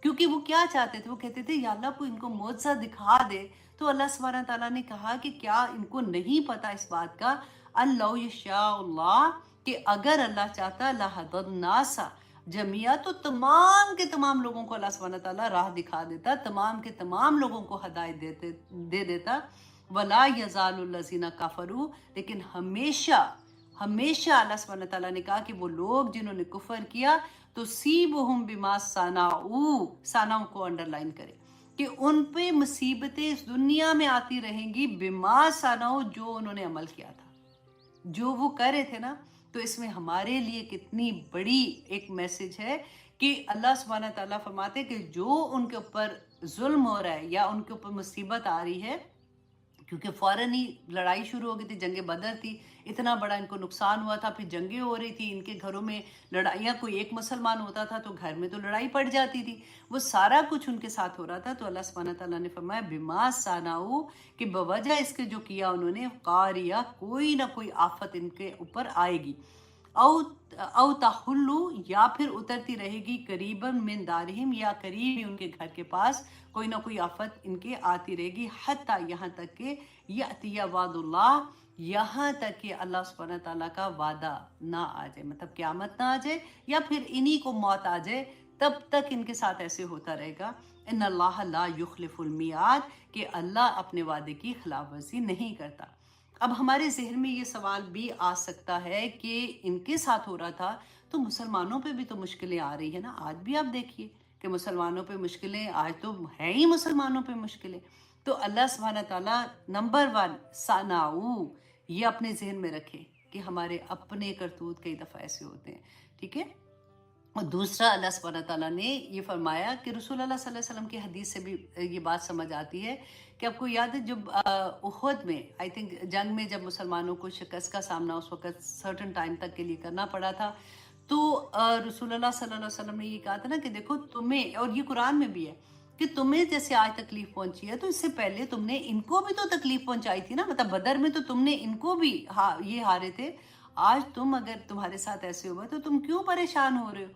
क्योंकि वो क्या चाहते थे, वो कहते थे या अल्लाह को इनको मुआज़ा दिखा दे। तो अल्लाह सुब्हानहू तआला ने कहा कि क्या इनको नहीं पता इस बात का, अल्लाह यशाअल्लाह, कि अगर अल्लाह चाहता लहदन्नासा जमिया, तो तमाम के तमाम लोगों को अल्लाह सुब्हानहू तआला राह दिखा देता, तमाम के तमाम लोगों को हदायत दे देता। वला यज़ालुल्लज़ीना कफरू, लेकिन हमेशा हमेशा अल्लाह सुब्हानहू तआला ने कहा कि वो लोग जिन्होंने कुफर किया, तो सीबहुम बिमा सनाऊ को अंडरलाइन करें, कि उन पे मुसीबतें इस दुनिया में आती रहेंगी, बिमा सनाऊ, जो उन्होंने अमल किया था, जो वो कर रहे थे ना। तो इसमें हमारे लिए कितनी बड़ी एक मैसेज है कि अल्लाह सुब्हानहू तआला फरमाते हैं कि जो उनके ऊपर जुल्म हो रहा है या उनके ऊपर मुसीबत आ रही है, क्योंकि फ़ौरन ही लड़ाई शुरू हो गई थी, जंग बदर थी, इतना बड़ा इनको नुकसान हुआ था, फिर जंगें हो रही थी, इनके घरों में लड़ाइयाँ, कोई एक मुसलमान होता था तो घर में तो लड़ाई पड़ जाती थी, वो सारा कुछ उनके साथ हो रहा था। तो अल्लाह सुब्हानहू तआला ने फरमाया बिमा सानाऊ, कि बवजह इसके जो किया उन्होंने, कारिया, कोई ना कोई आफत इनके ऊपर आएगी, औ ताहुल्लु, या फिर उतरती रहेगी, करीबन मिन दारिहिम, या करीब ही उनके घर के पास कोई ना कोई आफत इनके आती रहेगी, हत्ता, यहाँ तक के यातिया वादुल्लाह, यहाँ तक कि अल्लाह सुब्हानहू तआला का वादा ना आ जाए, मतलब क़यामत ना आ जाए या फिर इन्हीं को मौत आ जाए, तब तक इनके साथ ऐसे होता रहेगा। इन्नल्लाह ला युखलिफुल मियाद, कि अल्लाह अपने वादे की खिलाफवर्जी नहीं करता। अब हमारे जहन में ये सवाल भी आ सकता है कि इनके साथ हो रहा था, तो मुसलमानों पे भी तो मुश्किलें आ रही है ना। आज भी आप देखिए कि मुसलमानों पे मुश्किलें, आज तो है ही मुसलमानों पे मुश्किलें। तो अल्लाह सुब्हानहू ताला नंबर 1 सनाऊ, ये अपने ज़हन में रखें कि हमारे अपने करतूत कई दफ़ा ऐसे होते हैं, ठीक है? और दूसरा अल्लाह सुब्हानहू तआला ने ये फरमाया कि रसूल अल्लाह सल्लल्लाहु अलैहि वसल्लम की हदीस से भी ये बात समझ आती है कि आपको याद है जब उहद में आई थिंक जंग में जब मुसलमानों को शिकस्त का सामना उस वक़्त सर्टेन टाइम तक के लिए करना पड़ा था, तो रसूल अल्लाह सल्लल्लाहु अलैहि वसल्लम ने ये कहा था ना कि देखो तुम्हें, और ये कुरान में भी है कि तुम्हें जैसे आज तकलीफ पहुंची है तो इससे पहले तुमने इनको भी तो तकलीफ पहुंचाई थी ना, मतलब बदर में तो तुमने इनको भी ये हारे थे। आज तुम अगर तुम्हारे साथ ऐसे हुआ तो तुम क्यों परेशान हो रहे हो?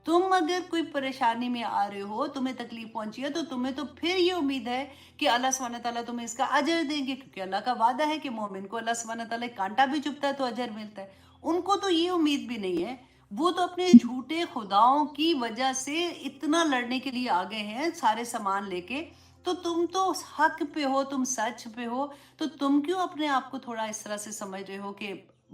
तुम अगर कोई परेशानी में आ रहे हो, तुम्हें तकलीफ पहुंची है, तो तुम्हें तो फिर ये उम्मीद है कि अल्लाह सुब्हानहू तआला तुम्हें इसका अजर देंगे, क्योंकि अल्लाह का वादा है कि मोमिन को अल्लाह सुब्हानहू तआला एक कांटा भी चुभता है तो अजर मिलता है। उनको तो ये उम्मीद भी नहीं है। वो तो अपने झूठे खुदाओं की वजह से इतना लड़ने के लिए आ गए हैं सारे सामान लेके। तो तुम तो हक पे हो, तुम सच पे हो, तो तुम क्यों अपने आप को थोड़ा इस तरह से समझ रहे हो कि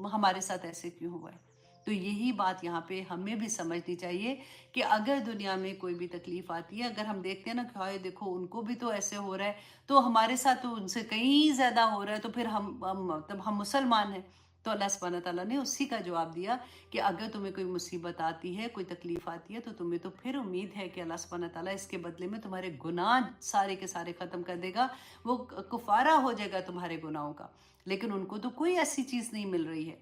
हमारे साथ ऐसे क्यों हुआ है? तो यही बात यहाँ पे हमें भी समझनी चाहिए कि अगर दुनिया में कोई भी तकलीफ आती है, अगर हम देखते हैं ना कि हाय देखो उनको भी तो ऐसे हो रहा है, तो हमारे साथ तो उनसे कहीं ज्यादा हो रहा है, तो फिर मतलब हम मुसलमान हैं। तो अल्लाह सुब्हानहू तआला ने उसी का जवाब दिया कि अगर तुम्हें कोई मुसीबत आती है, कोई तकलीफ आती है, तो तुम्हें तो फिर उम्मीद है कि अल्लाह सुब्हानहू तआला इसके बदले में तुम्हारे गुनाह सारे के सारे खत्म कर देगा, वो कुफारा हो जाएगा तुम्हारे गुनाहों का। लेकिन उनको तो कोई ऐसी चीज नहीं मिल रही है।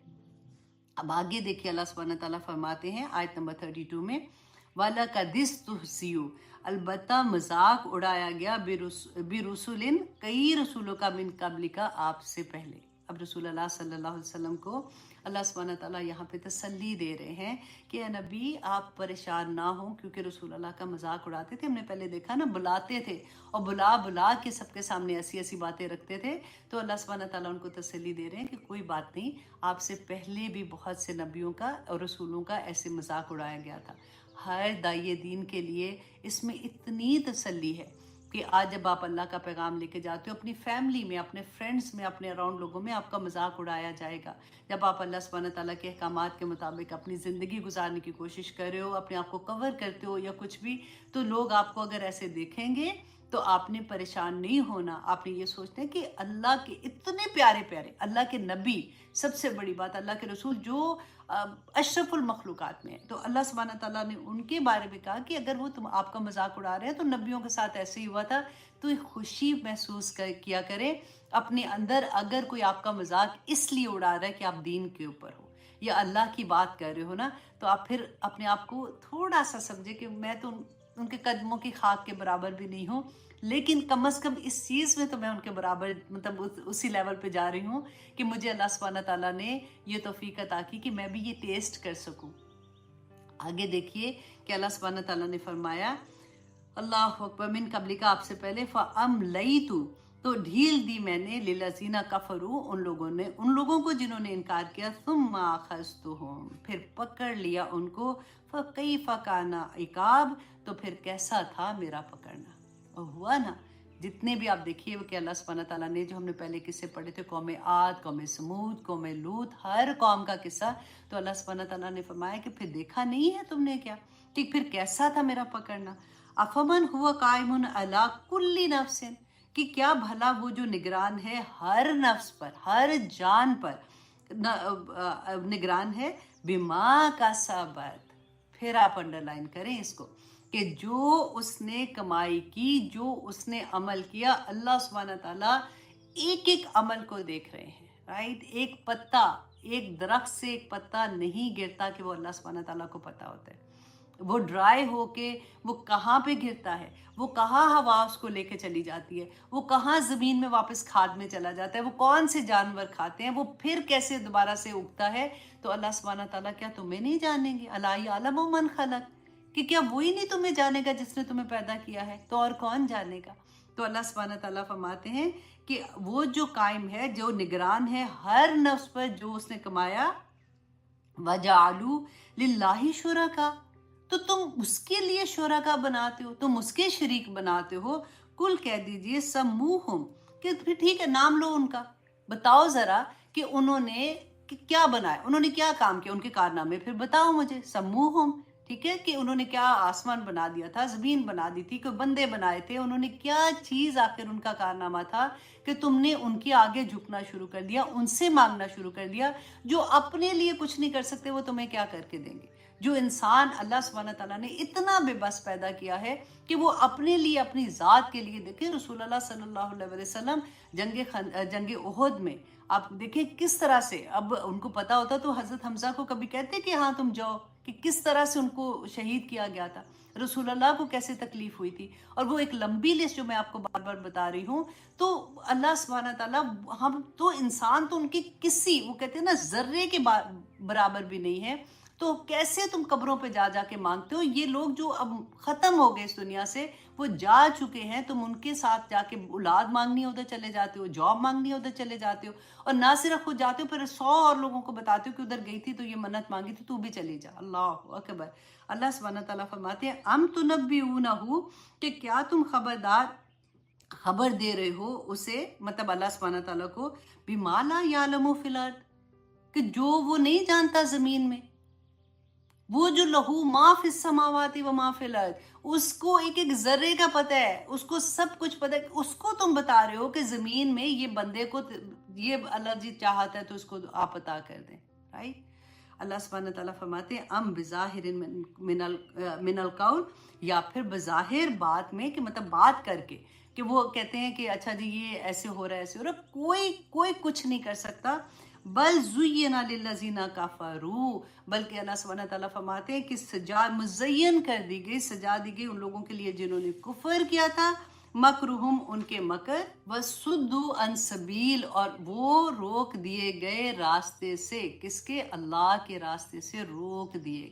अब आगे देखिए अल्लाह सुब्हानहू तआला फरमाते हैं आयत नंबर 32 में, वाला का दिस तुहसियो, अलबत्ता मजाक उड़ाया गया बिरुसुलिन, कई रसूलों का मिन कबली का, आपसे पहले। अब रसूल अल्लाह सल्लल्लाहु अलैहि वसल्लम को अल्लाह सुब्हानहू तआला यहाँ पे तसल्ली दे रहे हैं कि ए नबी आप परेशान ना हो, क्योंकि रसूल अल्लाह का मजाक उड़ाते थे। हमने पहले देखा ना, बुलाते थे और बुला बुला के सबके सामने ऐसी ऐसी बातें रखते थे। तो अल्लाह सुब्हानहू तआला उनको तसल्ली दे रहे हैं कि कोई बात नहीं, आपसे पहले भी बहुत से नबियों का और रसूलों का ऐसे मजाक उड़ाया गया था। हर दाइए दीन के लिए इसमें इतनी तसल्ली है कि आज जब आप अल्लाह का पैगाम लेके जाते हो, अपनी फैमिली में, अपने फ्रेंड्स में, अपने अराउंड लोगों में आपका मजाक उड़ाया जाएगा। जब आप अल्लाह सुब्हानहू तआला के अहकामात के मुताबिक अपनी ज़िंदगी गुजारने की कोशिश कर रहे हो, अपने आप को कवर करते हो या कुछ भी, तो लोग आपको अगर ऐसे देखेंगे तो आपने परेशान नहीं होना। आपने ये सोचना है कि अल्लाह के इतने प्यारे प्यारे अल्लाह के नबी, सबसे बड़ी बात अल्लाह के रसूल जो अशरफुल मखलूकात में है, तो अल्लाह सुब्हानहू तआला ने उनके बारे में कहा कि अगर वो तुम आपका मजाक उड़ा रहे हैं तो नबियों के साथ ऐसे ही हुआ था, तो एक खुशी महसूस किया करें अपने अंदर। अगर कोई आपका मजाक इसलिए उड़ा रहा है कि आप दीन के ऊपर हो या अल्लाह की बात कर रहे हो ना, तो आप फिर अपने आप को थोड़ा सा समझे कि मैं तो उनके कदमों की खाक के बराबर भी नहीं हूँ, लेकिन कम से कम इस चीज़ में तो मैं उनके बराबर, मतलब उसी लेवल पे जा रही हूँ कि मुझे अल्लाह सुब्हानहू तआला ने ये तौफीक अता की कि मैं भी ये टेस्ट कर सकूँ। आगे देखिए कि अल्लाह सुब्हानहू तआला ने फरमाया, अल्लाह अकबर, मिन कबली का, आपसे पहले, फ़अमलैतु, तो ढील दी मैंने, लिलज़ीना कफरू, उन लोगों को जिन्होंने इनकार किया, सुम्मा अख़ज़्तुहुम, फिर पकड़ लिया उनको, फ़कैफ़ काना इकाब, तो फिर कैसा था मेरा पकड़ना। और हुआ ना, जितने भी आप देखिए कि अल्लाह सुब्हानहू तआला ने, जो हमने पहले किस्से पढ़े थे, कौम आद, कौम समूद, कौम लूत, हर कौम का किस्सा, तो अल्लाह सुब्हानहू तआला ने फरमाया कि फिर देखा नहीं है तुमने क्या, ठीक, फिर कैसा था मेरा पकड़ना। अफमन हुआ कायमुन अला कुल्ली नफ्सिन, कि क्या भला वो जो निगरान है हर नफ्स पर, हर जान पर निगरान है, बिमा का सबत, फिर आप अंडरलाइन करें इसको कि जो उसने कमाई की, जो उसने अमल किया, अल्लाह सुब्हानहू तआला एक एक अमल को देख रहे हैं, राइट। एक पत्ता, एक दरख्त से एक पत्ता नहीं गिरता कि वो अल्लाह सुब्हानहू तआला को पता होता है। वो ड्राई होके वो कहाँ पे गिरता है, वो कहाँ हवा उसको लेके चली जाती है, वो कहाँ ज़मीन में वापस खाद में चला जाता है, वो कौन से जानवर खाते हैं, वो फिर कैसे दोबारा से उगता है, तो अल्लाह सुब्हानहू तआला क्या तुम्हें नहीं जानेंगे? अला यअलमु मन खलक, कि क्या वही नहीं तुम्हें जानेगा जिसने तुम्हें पैदा किया है, तो और कौन जानेगा? तो अल्लाह सुब्हानहू तआला फरमाते हैं कि वो जो कायम है, जो निगरान है हर नफ्स पर जो उसने कमाया, वजालू लिल्लाहि शुरका, तो तुम उसके लिए शुरका बनाते हो, तुम उसके शरीक बनाते हो। कुल कह दीजिए सम्मूहुम, कि फिर ठीक है नाम लो उनका, बताओ जरा कि उन्होंने क्या बनाया, उन्होंने क्या काम किया, उनके कारनामे फिर बताओ मुझे। सम्मूहुम, ٹھیک ہے، کہ انہوں نے کیا آسمان بنا دیا تھا، زمین بنا دی تھی، کوئی بندے بنائے تھے، انہوں نے کیا چیز آخر ان کا کارنامہ تھا کہ تم نے ان کے آگے جھکنا شروع کر دیا، ان سے مانگنا شروع کر دیا، جو اپنے لیے کچھ نہیں کر سکتے وہ تمہیں کیا کر کے دیں گے؟ جو انسان اللہ سبحانہ تعالیٰ نے اتنا بے بس پیدا کیا ہے کہ وہ اپنے لیے، اپنی ذات کے لیے، دیکھیں رسول اللہ صلی اللہ علیہ وسلم جنگ احد میں آپ دیکھیں کس طرح سے، اب ان کو پتا ہوتا تو حضرت حمزہ کو کبھی کہتے کہ ہاں تم جاؤ، کہ کس طرح سے ان کو شہید کیا گیا تھا، رسول اللہ کو کیسے تکلیف ہوئی تھی، اور وہ ایک لمبی لسٹ جو میں آپ کو بار بار بتا رہی ہوں۔ تو اللہ سبحانہ تعالیٰ، ہم تو انسان تو ان کی کسی، وہ کہتے ہیں نا، ذرے کے برابر بھی نہیں ہے، تو کیسے تم قبروں پہ جا جا کے مانگتے ہو؟ یہ لوگ جو اب ختم ہو گئے اس دنیا سے، وہ جا چکے ہیں، تم ان کے ساتھ جا کے اولاد مانگنی ادھر چلے جاتے ہو، جاب مانگنی ادھر چلے جاتے ہو، اور نہ صرف خود جاتے ہو، پھر 100 اور لوگوں کو بتاتے ہو کہ ادھر گئی تھی تو یہ منت مانگی تھی، تو بھی چلی جا۔ اللہ اکبر۔ اللہ سبحانہ تعالیٰ فرماتے ہیں ام تنبئونہ، کہ کیا تم خبر دے رہے ہو اسے، مطلب اللہ سبحانہ تعالیٰ کو، بما لا یعلم فی الارض، کہ جو وہ نہیں جانتا زمین میں، وہ جو لہو ما فی السماوات و ما فی الارض، اس کو ایک ایک ذرے کا پتہ ہے، اس کو سب کچھ پتہ ہے، اس کو تم بتا رہے ہو کہ زمین میں یہ بندے کو یہ اللہ جی چاہتا ہے تو اس کو آپ عطا کر دیں، رائٹ؟ اللہ سبحانہ تعالیٰ فرماتے ہیں ام بظاہر من القول، یا پھر بظاہر بات میں، کہ مطلب بات کر کے، کہ وہ کہتے ہیں کہ اچھا جی یہ ایسے ہو رہا ہے، ایسے ہو رہا ہے، کوئی کچھ نہیں کر سکتا، بل زین للذین کفروا، بلکہ اللہ سبحانہ تعالیٰ فرماتے ہیں کہ مزین کر دی گئی، سجا دی گئی ان لوگوں کے لیے جنہوں نے کفر کیا تھا، مکرہم، ان کے مکر، وصدوا عن سبیل، اور وہ روک دیے گئے راستے سے، کس کے؟ اللہ کے راستے سے روک دیے